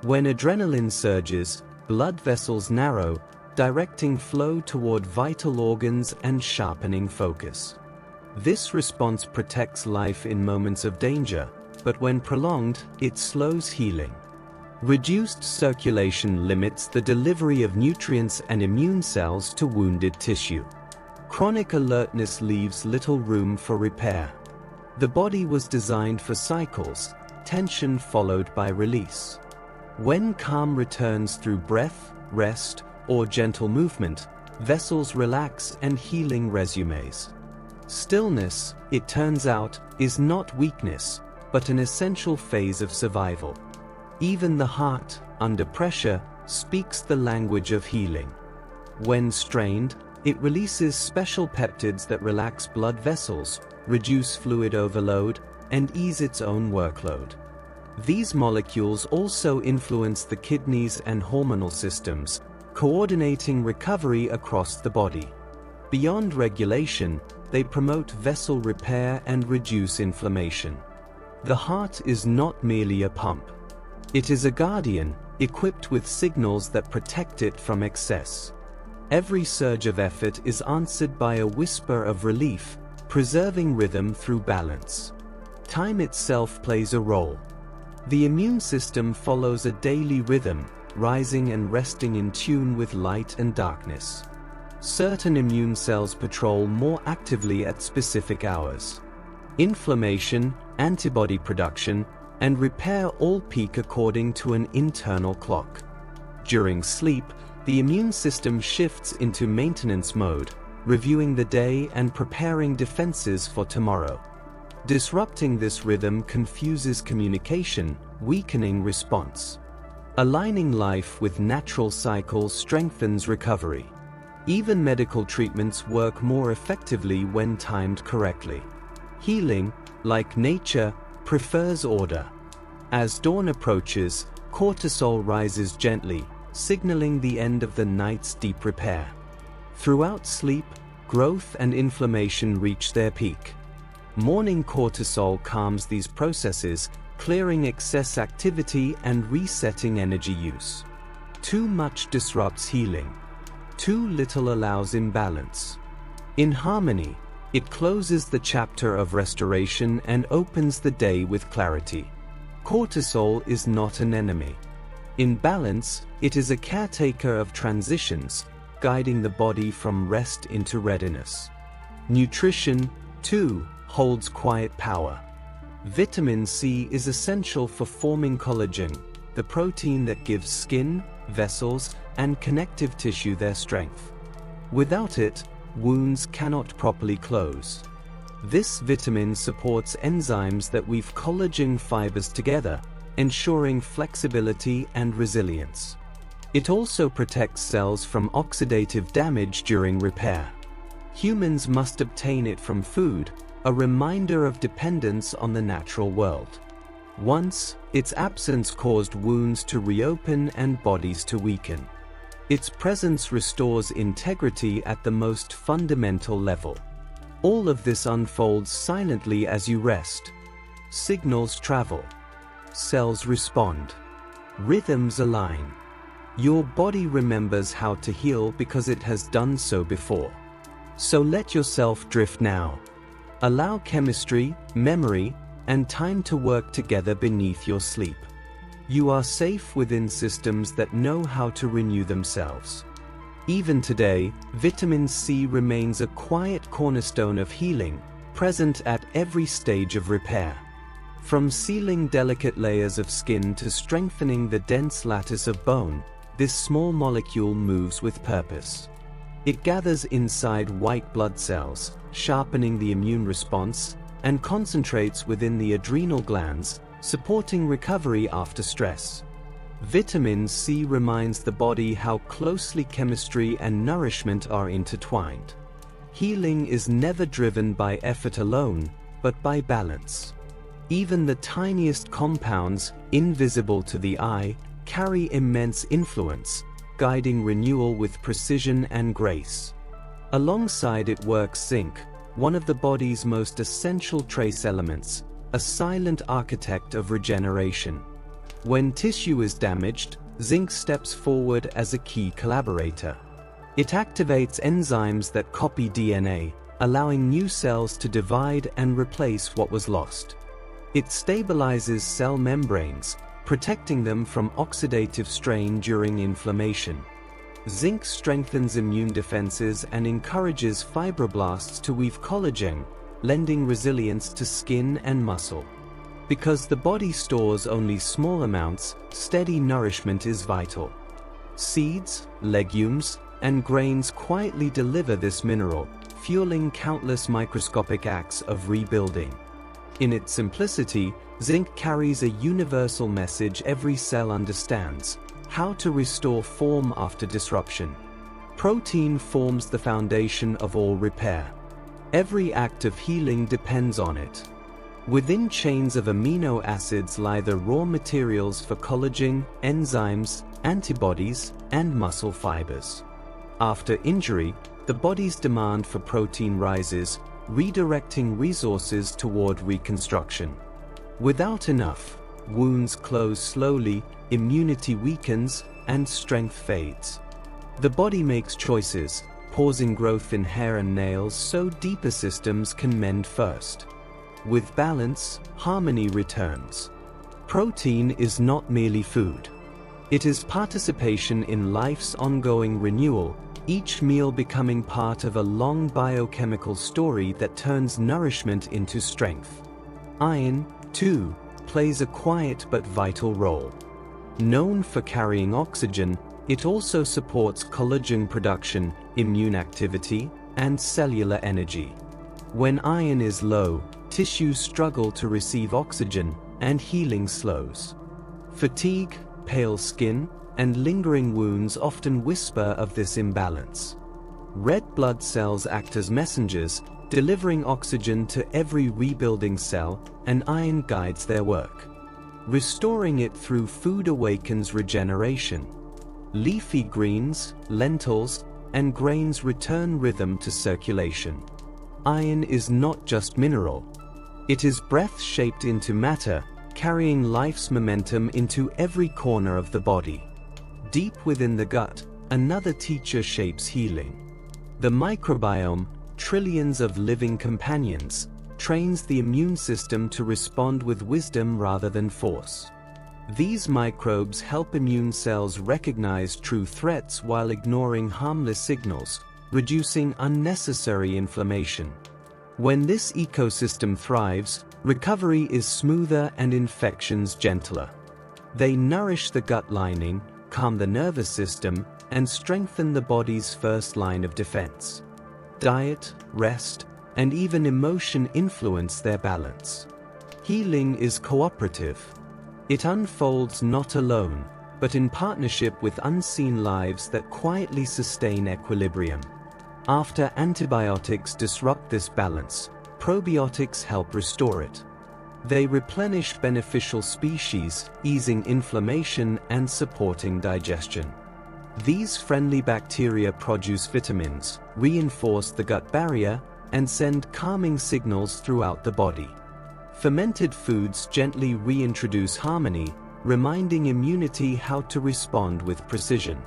When adrenaline surges, blood vessels narrow, directing flow toward vital organs and sharpening focus. This response protects life in moments of danger, but when prolonged, it slows healing. Reduced circulation limits the delivery of nutrients and immune cells to wounded tissue. Chronic alertness leaves little room for repair. The body was designed for cycles, tension followed by release. When calm returns through breath, rest, or gentle movement, vessels relax and healing resumes. Stillness, it turns out, is not weakness, but an essential phase of survival. Even the heart, under pressure, speaks the language of healing. When strained, it releases special peptides that relax blood vessels, reduce fluid overload, and ease its own workload. These molecules also influence the kidneys and hormonal systems, coordinating recovery across the body. Beyond regulation, they promote vessel repair and reduce inflammation. The heart is not merely a pump. It is a guardian, equipped with signals that protect it from excess. Every surge of effort is answered by a whisper of relief, preserving rhythm through balance. Time itself plays a role. The immune system follows a daily rhythm, rising and resting in tune with light and darkness. Certain immune cells patrol more actively at specific hours. Inflammation, antibody production, and repair all peak according to an internal clock. During sleep, the immune system shifts into maintenance mode, reviewing the day and preparing defenses for tomorrow. Disrupting this rhythm confuses communication, weakening response. Aligning life with natural cycles strengthens recovery. Even medical treatments work more effectively when timed correctly. Healing, like nature, prefers order. As dawn approaches, cortisol rises gently, signaling the end of the night's deep repair. Throughout sleep, growth and inflammation reach their peak. Morning cortisol calms these processes, clearing excess activity and resetting energy use. Too much disrupts healing. Too little allows imbalance. In harmony, it closes the chapter of restoration and opens the day with clarity. Cortisol is not an enemy. In balance, it is a caretaker of transitions, guiding the body from rest into readiness. Nutrition, too, holds quiet power. Vitamin C is essential for forming collagen, the protein that gives skin, vessels, and connective tissue their strength. Without it, wounds cannot properly close. This vitamin supports enzymes that weave collagen fibers together, ensuring flexibility and resilience. It also protects cells from oxidative damage during repair. Humans must obtain it from food, a reminder of dependence on the natural world. Once, its absence caused wounds to reopen and bodies to weaken. Its presence restores integrity at the most fundamental level. All of this unfolds silently as you rest. Signals travel. Cells respond. Rhythms align. Your body remembers how to heal because it has done so before. So let yourself drift now. Allow chemistry, memory, and time to work together beneath your sleep. You are safe within systems that know how to renew themselves. Even today, vitamin C remains a quiet cornerstone of healing, present at every stage of repair. From sealing delicate layers of skin to strengthening the dense lattice of bone, this small molecule moves with purpose. It gathers inside white blood cells, sharpening the immune response, and concentrates within the adrenal glands, supporting recovery after stress. Vitamin C reminds the body how closely chemistry and nourishment are intertwined. Healing is never driven by effort alone, but by balance. Even the tiniest compounds, invisible to the eye, carry immense influence, guiding renewal with precision and grace. Alongside it works zinc, one of the body's most essential trace elements, a silent architect of regeneration. When tissue is damaged, zinc steps forward as a key collaborator. It activates enzymes that copy DNA, allowing new cells to divide and replace what was lost. It stabilizes cell membranes, protecting them from oxidative strain during inflammation. Zinc strengthens immune defenses and encourages fibroblasts to weave collagen, lending resilience to skin and muscle. Because the body stores only small amounts, steady nourishment is vital. Seeds, legumes, and grains quietly deliver this mineral, fueling countless microscopic acts of rebuilding. In its simplicity, zinc carries a universal message every cell understands: how to restore form after disruption. Protein forms the foundation of all repair. Every act of healing depends on it. Within chains of amino acids lie the raw materials for collagen, enzymes, antibodies, and muscle fibers. After injury, the body's demand for protein rises, redirecting resources toward reconstruction. Without enough, wounds close slowly, immunity weakens, and strength fades. The body makes choices, pausing growth in hair and nails so deeper systems can mend first. With balance, harmony returns. Protein is not merely food. It is participation in life's ongoing renewal, each meal becoming part of a long biochemical story that turns nourishment into strength. Iron, too, plays a quiet but vital role. Known for carrying oxygen, it also supports collagen production, immune activity, and cellular energy. When iron is low, tissues struggle to receive oxygen, and healing slows. Fatigue, pale skin, and lingering wounds often whisper of this imbalance. Red blood cells act as messengers, delivering oxygen to every rebuilding cell, and iron guides their work. Restoring it through food awakens regeneration. Leafy greens, lentils, and grains return rhythm to circulation. Iron is not just mineral. It is breath shaped into matter, carrying life's momentum into every corner of the body. Deep within the gut, another teacher shapes healing. The microbiome, trillions of living companions, trains the immune system to respond with wisdom rather than force. These microbes help immune cells recognize true threats while ignoring harmless signals, reducing unnecessary inflammation. When this ecosystem thrives, recovery is smoother and infections gentler. They nourish the gut lining, calm the nervous system, and strengthen the body's first line of defense. Diet, rest, and even emotion influence their balance. Healing is cooperative. It unfolds not alone, but in partnership with unseen lives that quietly sustain equilibrium. After antibiotics disrupt this balance, probiotics help restore it. They replenish beneficial species, easing inflammation and supporting digestion. These friendly bacteria produce vitamins, reinforce the gut barrier, and send calming signals throughout the body. Fermented foods gently reintroduce harmony, reminding immunity how to respond with precision.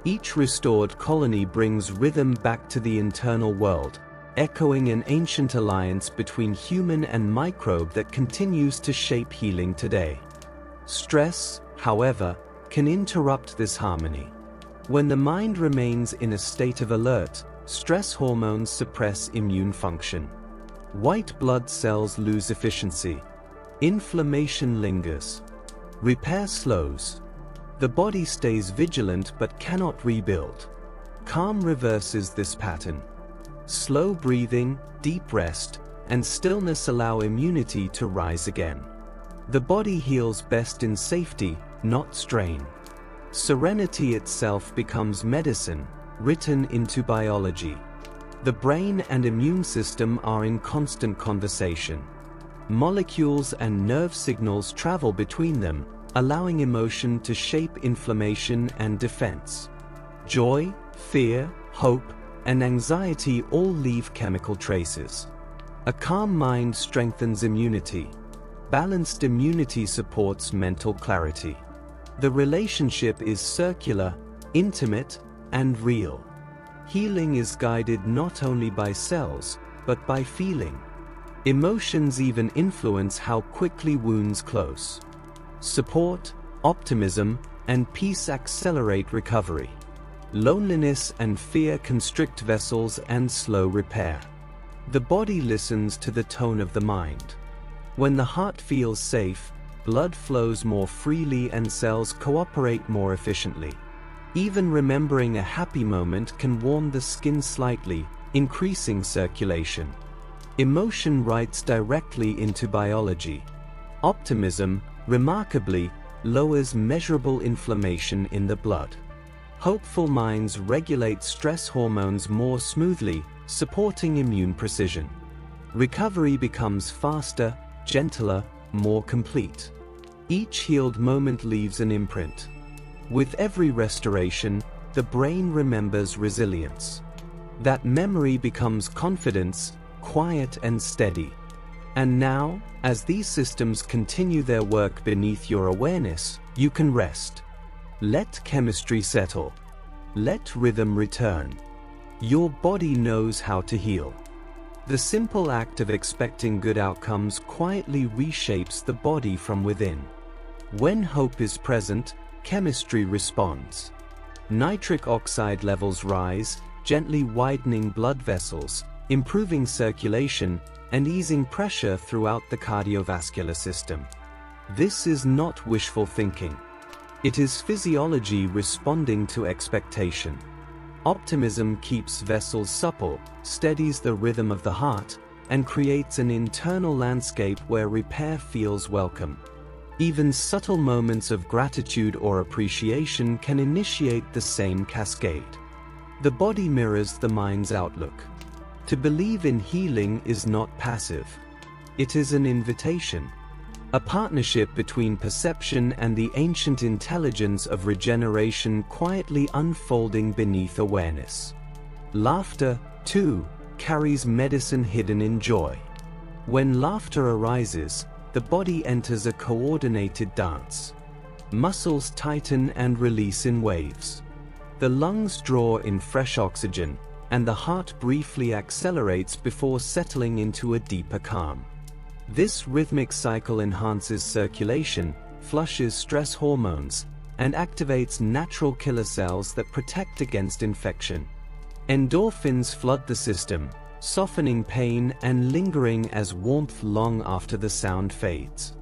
Each restored colony brings rhythm back to the internal world, echoing an ancient alliance between human and microbe that continues to shape healing today. Stress, however, can interrupt this harmony. When the mind remains in a state of alert, stress hormones suppress immune function. White blood cells lose efficiency. Inflammation lingers. Repair slows. The body stays vigilant but cannot rebuild. Calm reverses this pattern. Slow breathing, deep rest, and stillness allow immunity to rise again. The body heals best in safety, not strain. Serenity itself becomes medicine, written into biology. The brain and immune system are in constant conversation. Molecules and nerve signals travel between them, allowing emotion to shape inflammation and defense. Joy, fear, hope, and anxiety all leave chemical traces. A calm mind strengthens immunity. Balanced immunity supports mental clarity. The relationship is circular, intimate, and real. Healing is guided not only by cells, but by feeling. Emotions even influence how quickly wounds close. Support, optimism, and peace accelerate recovery. Loneliness and fear constrict vessels and slow repair. The body listens to the tone of the mind. When the heart feels safe, blood flows more freely and cells cooperate more efficiently. Even remembering a happy moment can warm the skin slightly, increasing circulation. Emotion writes directly into biology. Optimism, remarkably, lowers measurable inflammation in the blood. Hopeful minds regulate stress hormones more smoothly, supporting immune precision. Recovery becomes faster, gentler, more complete. Each healed moment leaves an imprint. With every restoration, the brain remembers resilience. That memory becomes confidence, quiet and steady. And now, as these systems continue their work beneath your awareness, you can rest. Let chemistry settle. Let rhythm return. Your body knows how to heal. The simple act of expecting good outcomes quietly reshapes the body from within. When hope is present, chemistry responds. Nitric oxide levels rise, gently widening blood vessels, improving circulation, and easing pressure throughout the cardiovascular system. This is not wishful thinking. It is physiology responding to expectation. Optimism keeps vessels supple, steadies the rhythm of the heart, and creates an internal landscape where repair feels welcome. Even subtle moments of gratitude or appreciation can initiate the same cascade. The body mirrors the mind's outlook. To believe in healing is not passive. It is an invitation. A partnership between perception and the ancient intelligence of regeneration quietly unfolding beneath awareness. Laughter, too, carries medicine hidden in joy. When laughter arises, the body enters a coordinated dance. Muscles tighten and release in waves. The lungs draw in fresh oxygen, and the heart briefly accelerates before settling into a deeper calm. This rhythmic cycle enhances circulation, flushes stress hormones, and activates natural killer cells that protect against infection. Endorphins flood the system, softening pain and lingering as warmth long after the sound fades.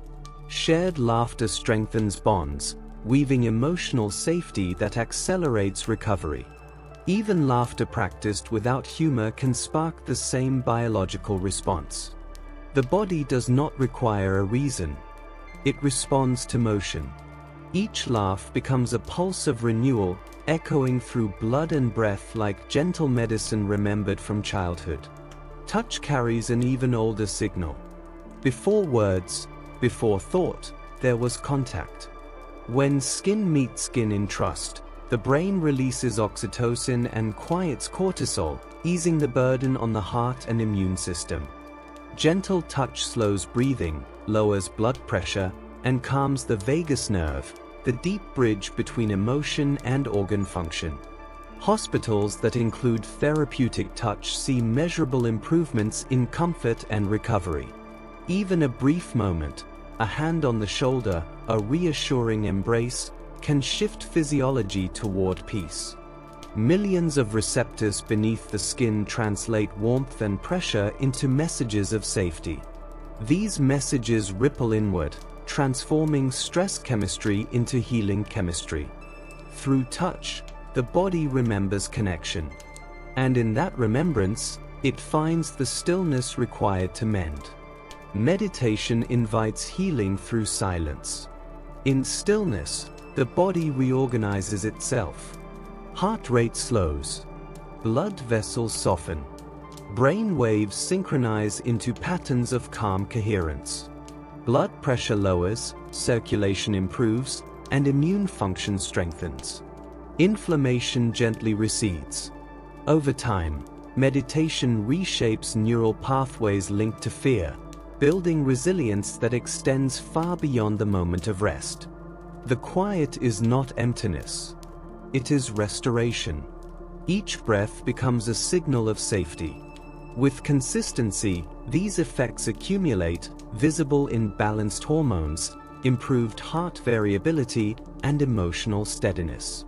Shared laughter strengthens bonds, weaving emotional safety that accelerates recovery. Even laughter practiced without humor can spark the same biological response. The body does not require a reason. It responds to motion. Each laugh becomes a pulse of renewal, echoing through blood and breath like gentle medicine remembered from childhood. Touch carries an even older signal. Before words, before thought, there was contact. When skin meets skin in trust, the brain releases oxytocin and quiets cortisol, easing the burden on the heart and immune system. Gentle touch slows breathing, lowers blood pressure, and calms the vagus nerve, the deep bridge between emotion and organ function. Hospitals that include therapeutic touch see measurable improvements in comfort and recovery. Even a brief moment, a hand on the shoulder, a reassuring embrace, can shift physiology toward peace. Millions of receptors beneath the skin translate warmth and pressure into messages of safety. These messages ripple inward, transforming stress chemistry into healing chemistry. Through touch, the body remembers connection. And in that remembrance, it finds the stillness required to mend. Meditation invites healing through silence. In stillness, the body reorganizes itself. Heart rate slows. Blood vessels soften. Brain waves synchronize into patterns of calm coherence. Blood pressure lowers, circulation improves, and immune function strengthens. Inflammation gently recedes. Over time, meditation reshapes neural pathways linked to fear, building resilience that extends far beyond the moment of rest. The quiet is not emptiness. It is restoration. Each breath becomes a signal of safety. With consistency, these effects accumulate, visible in balanced hormones, improved heart variability, and emotional steadiness.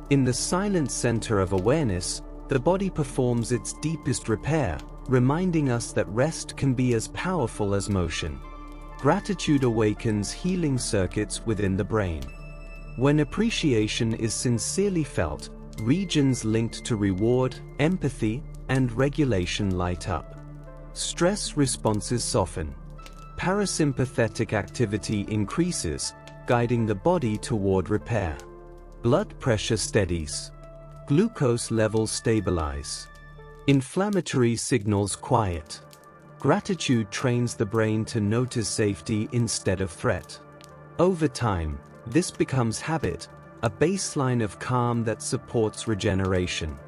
In the silent center of awareness, the body performs its deepest repair, reminding us that rest can be as powerful as motion. Gratitude awakens healing circuits within the brain. When appreciation is sincerely felt, regions linked to reward, empathy, and regulation light up. Stress responses soften. Parasympathetic activity increases, guiding the body toward repair. Blood pressure steadies. Glucose levels stabilize. Inflammatory signals quiet. Gratitude trains the brain to notice safety instead of threat. Over time, this becomes habit, a baseline of calm that supports regeneration.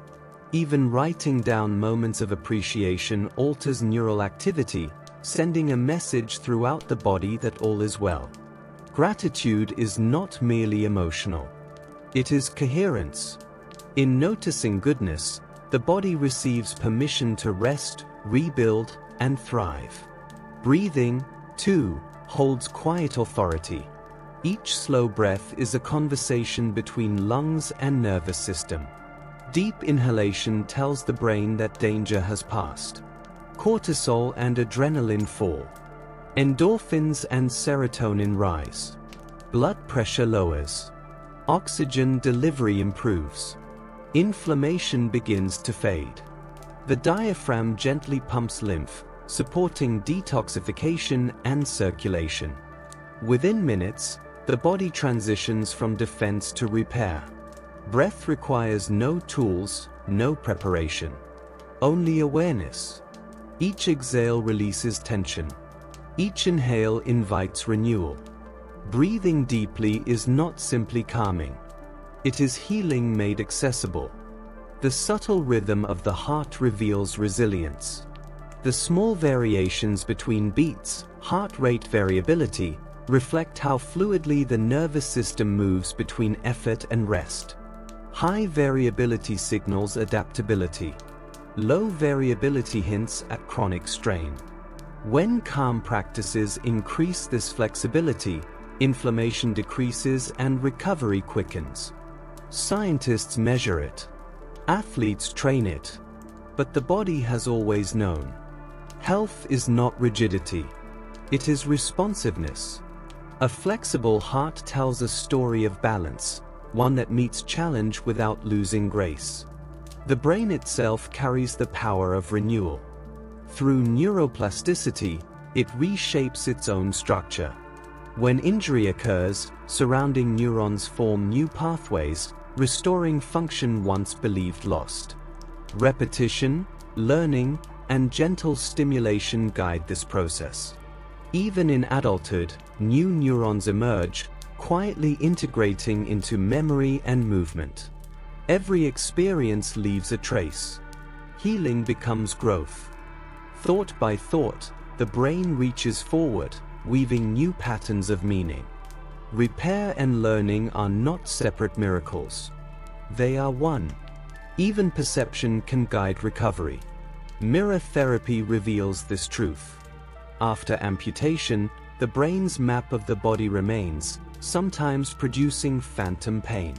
Even writing down moments of appreciation alters neural activity, sending a message throughout the body that all is well. Gratitude is not merely emotional. It is coherence. In noticing goodness, the body receives permission to rest, rebuild, and thrive. Breathing, too, holds quiet authority. Each slow breath is a conversation between lungs and nervous system. Deep inhalation tells the brain that danger has passed. Cortisol and adrenaline fall. Endorphins and serotonin rise. Blood pressure lowers. Oxygen delivery improves. Inflammation begins to fade. The diaphragm gently pumps lymph, supporting detoxification and circulation. Within minutes, the body transitions from defense to repair. Breath requires no tools, no preparation. Only awareness. Each exhale releases tension. Each inhale invites renewal. Breathing deeply is not simply calming. It is healing made accessible. The subtle rhythm of the heart reveals resilience. The small variations between beats, heart rate variability, reflect how fluidly the nervous system moves between effort and rest. High variability signals adaptability. Low variability hints at chronic strain. When calm practices increase this flexibility, inflammation decreases and recovery quickens. Scientists measure it. Athletes train it. But the body has always known. Health is not rigidity. It is responsiveness. A flexible heart tells a story of balance, one that meets challenge without losing grace. The brain itself carries the power of renewal. Through neuroplasticity, it reshapes its own structure. When injury occurs, surrounding neurons form new pathways, restoring function once believed lost. Repetition, learning, and gentle stimulation guide this process. Even in adulthood, new neurons emerge, quietly integrating into memory and movement. Every experience leaves a trace. Healing becomes growth. Thought by thought, the brain reaches forward, weaving new patterns of meaning. Repair and learning are not separate miracles. They are one. Even perception can guide recovery. Mirror therapy reveals this truth. After amputation, the brain's map of the body remains, sometimes producing phantom pain.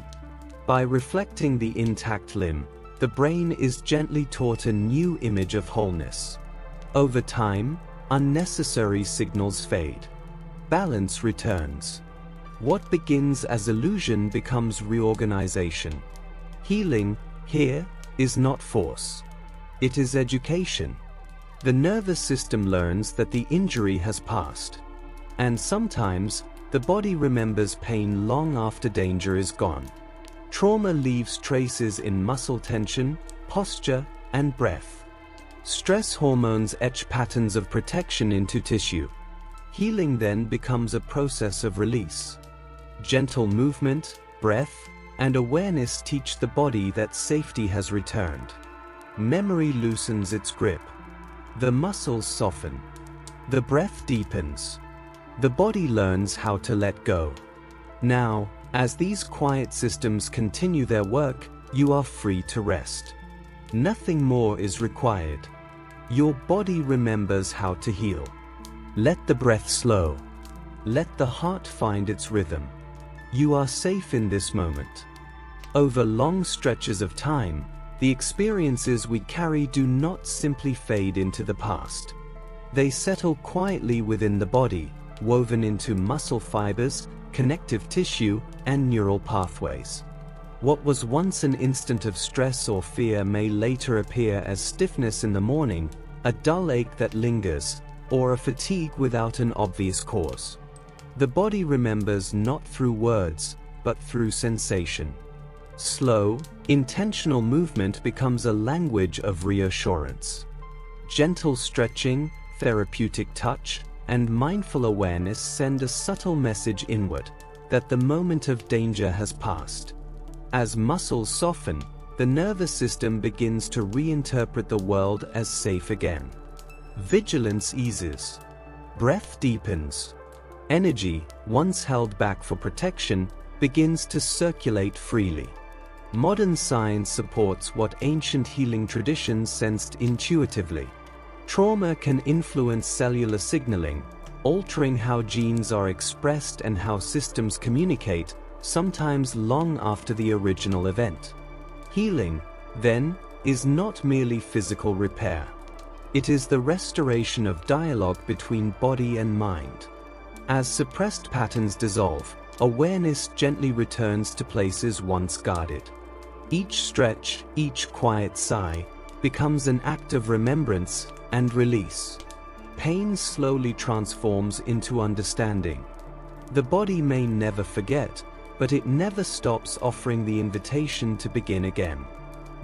By reflecting the intact limb, the brain is gently taught a new image of wholeness. Over time, unnecessary signals fade. Balance returns. What begins as illusion becomes reorganization. Healing, here, is not force. It is education. The nervous system learns that the injury has passed. And sometimes, the body remembers pain long after danger is gone. Trauma leaves traces in muscle tension, posture, and breath. Stress hormones etch patterns of protection into tissue. Healing then becomes a process of release. Gentle movement, breath, and awareness teach the body that safety has returned. Memory loosens its grip. The muscles soften. The breath deepens. The body learns how to let go. Now, as these quiet systems continue their work, you are free to rest. Nothing more is required. Your body remembers how to heal. Let the breath slow. Let the heart find its rhythm. You are safe in this moment. Over long stretches of time, the experiences we carry do not simply fade into the past. They settle quietly within the body, woven into muscle fibers, connective tissue, and neural pathways. What was once an instant of stress or fear may later appear as stiffness in the morning, a dull ache that lingers, or a fatigue without an obvious cause. The body remembers not through words, but through sensation. Slow, intentional movement becomes a language of reassurance. Gentle stretching, therapeutic touch, and mindful awareness send a subtle message inward, that the moment of danger has passed. As muscles soften, the nervous system begins to reinterpret the world as safe again. Vigilance eases. Breath deepens. Energy, once held back for protection, begins to circulate freely. Modern science supports what ancient healing traditions sensed intuitively. Trauma can influence cellular signaling, altering how genes are expressed and how systems communicate, sometimes long after the original event. Healing, then, is not merely physical repair. It is the restoration of dialogue between body and mind. As suppressed patterns dissolve, awareness gently returns to places once guarded. Each stretch, each quiet sigh, becomes an act of remembrance and release. Pain slowly transforms into understanding. The body may never forget, but it never stops offering the invitation to begin again.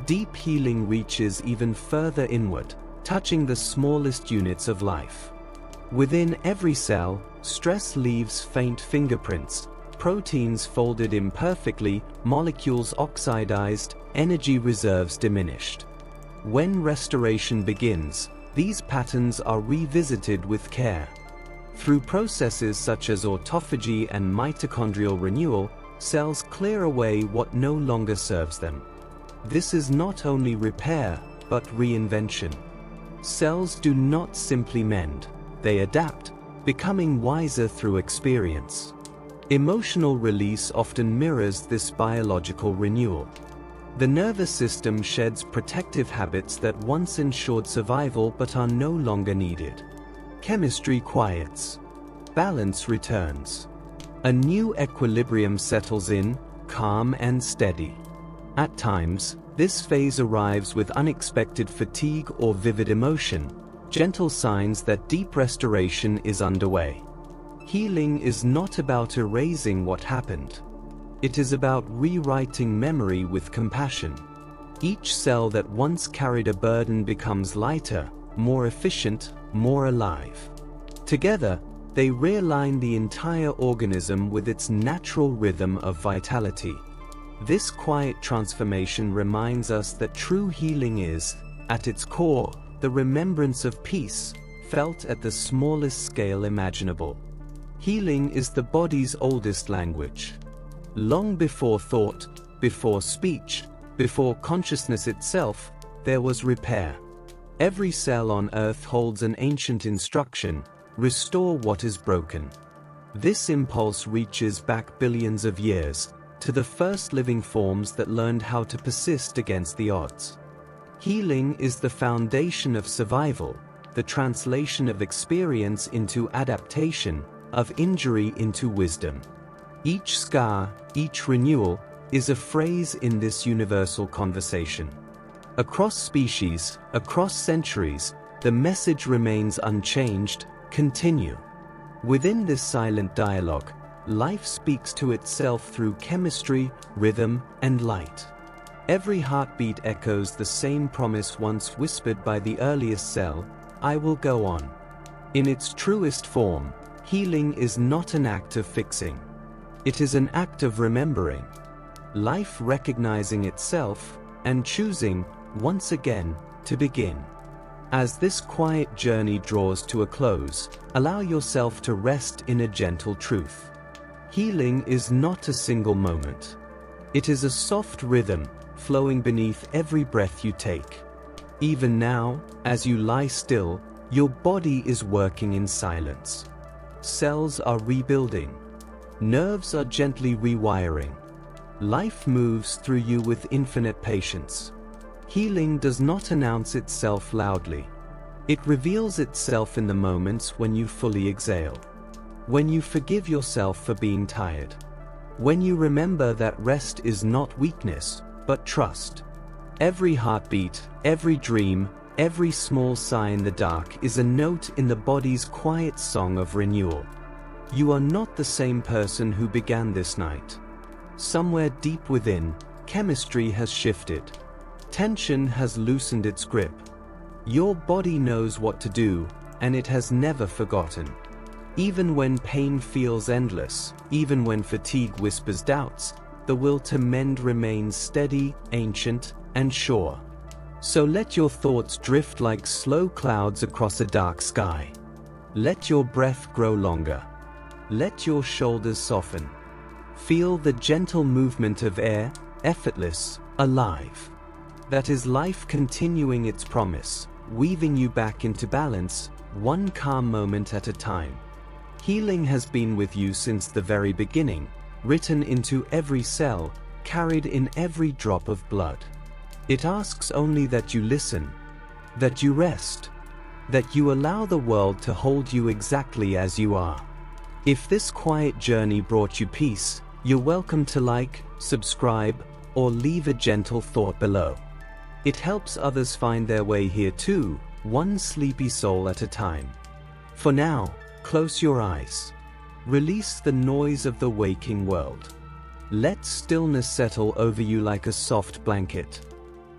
Deep healing reaches even further inward, touching the smallest units of life. Within every cell, stress leaves faint fingerprints, proteins folded imperfectly, molecules oxidized, energy reserves diminished. When restoration begins, these patterns are revisited with care. Through processes such as autophagy and mitochondrial renewal, cells clear away what no longer serves them. This is not only repair, but reinvention. Cells do not simply mend, they adapt, becoming wiser through experience. Emotional release often mirrors this biological renewal. The nervous system sheds protective habits that once ensured survival but are no longer needed. Chemistry quiets. Balance returns. A new equilibrium settles in, calm and steady. At times, this phase arrives with unexpected fatigue or vivid emotion, gentle signs that deep restoration is underway. Healing is not about erasing what happened. It is about rewriting memory with compassion. Each cell that once carried a burden becomes lighter, more efficient, more alive. Together, they realign the entire organism with its natural rhythm of vitality. This quiet transformation reminds us that true healing is, at its core, the remembrance of peace, felt at the smallest scale imaginable. Healing is the body's oldest language. Long before thought, before speech, before consciousness itself, there was repair. Every cell on Earth holds an ancient instruction: restore what is broken. This impulse reaches back billions of years, to the first living forms that learned how to persist against the odds. Healing is the foundation of survival, the translation of experience into adaptation, of injury into wisdom. Each scar, each renewal, is a phrase in this universal conversation. Across species, across centuries, the message remains unchanged: continue. Within this silent dialogue, life speaks to itself through chemistry, rhythm, and light. Every heartbeat echoes the same promise once whispered by the earliest cell: I will go on. In its truest form, healing is not an act of fixing. It is an act of remembering. Life recognizing itself and choosing, once again, to begin. As this quiet journey draws to a close, allow yourself to rest in a gentle truth. Healing is not a single moment. It is a soft rhythm, flowing beneath every breath you take. Even now, as you lie still, your body is working in silence. Cells are rebuilding. Nerves are gently rewiring. Life moves through you with infinite patience. Healing does not announce itself loudly. It reveals itself in the moments when you fully exhale. When you forgive yourself for being tired. When you remember that rest is not weakness, but trust. Every heartbeat, every dream, every small sigh in the dark is a note in the body's quiet song of renewal. You are not the same person who began this night. Somewhere deep within, chemistry has shifted. Tension has loosened its grip. Your body knows what to do, and it has never forgotten. Even when pain feels endless, even when fatigue whispers doubts, the will to mend remains steady, ancient, and sure. So let your thoughts drift like slow clouds across a dark sky. Let your breath grow longer. Let your shoulders soften. Feel the gentle movement of air, effortless, alive. That is life continuing its promise, weaving you back into balance, one calm moment at a time. Healing has been with you since the very beginning, written into every cell, carried in every drop of blood. It asks only that you listen, that you rest, that you allow the world to hold you exactly as you are. If this quiet journey brought you peace, you're welcome to like, subscribe, or leave a gentle thought below. It helps others find their way here too, one sleepy soul at a time. For now, close your eyes. Release the noise of the waking world. Let stillness settle over you like a soft blanket.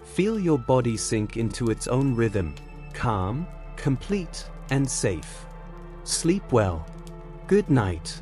Feel your body sink into its own rhythm, calm, complete, and safe. Sleep well. Good night.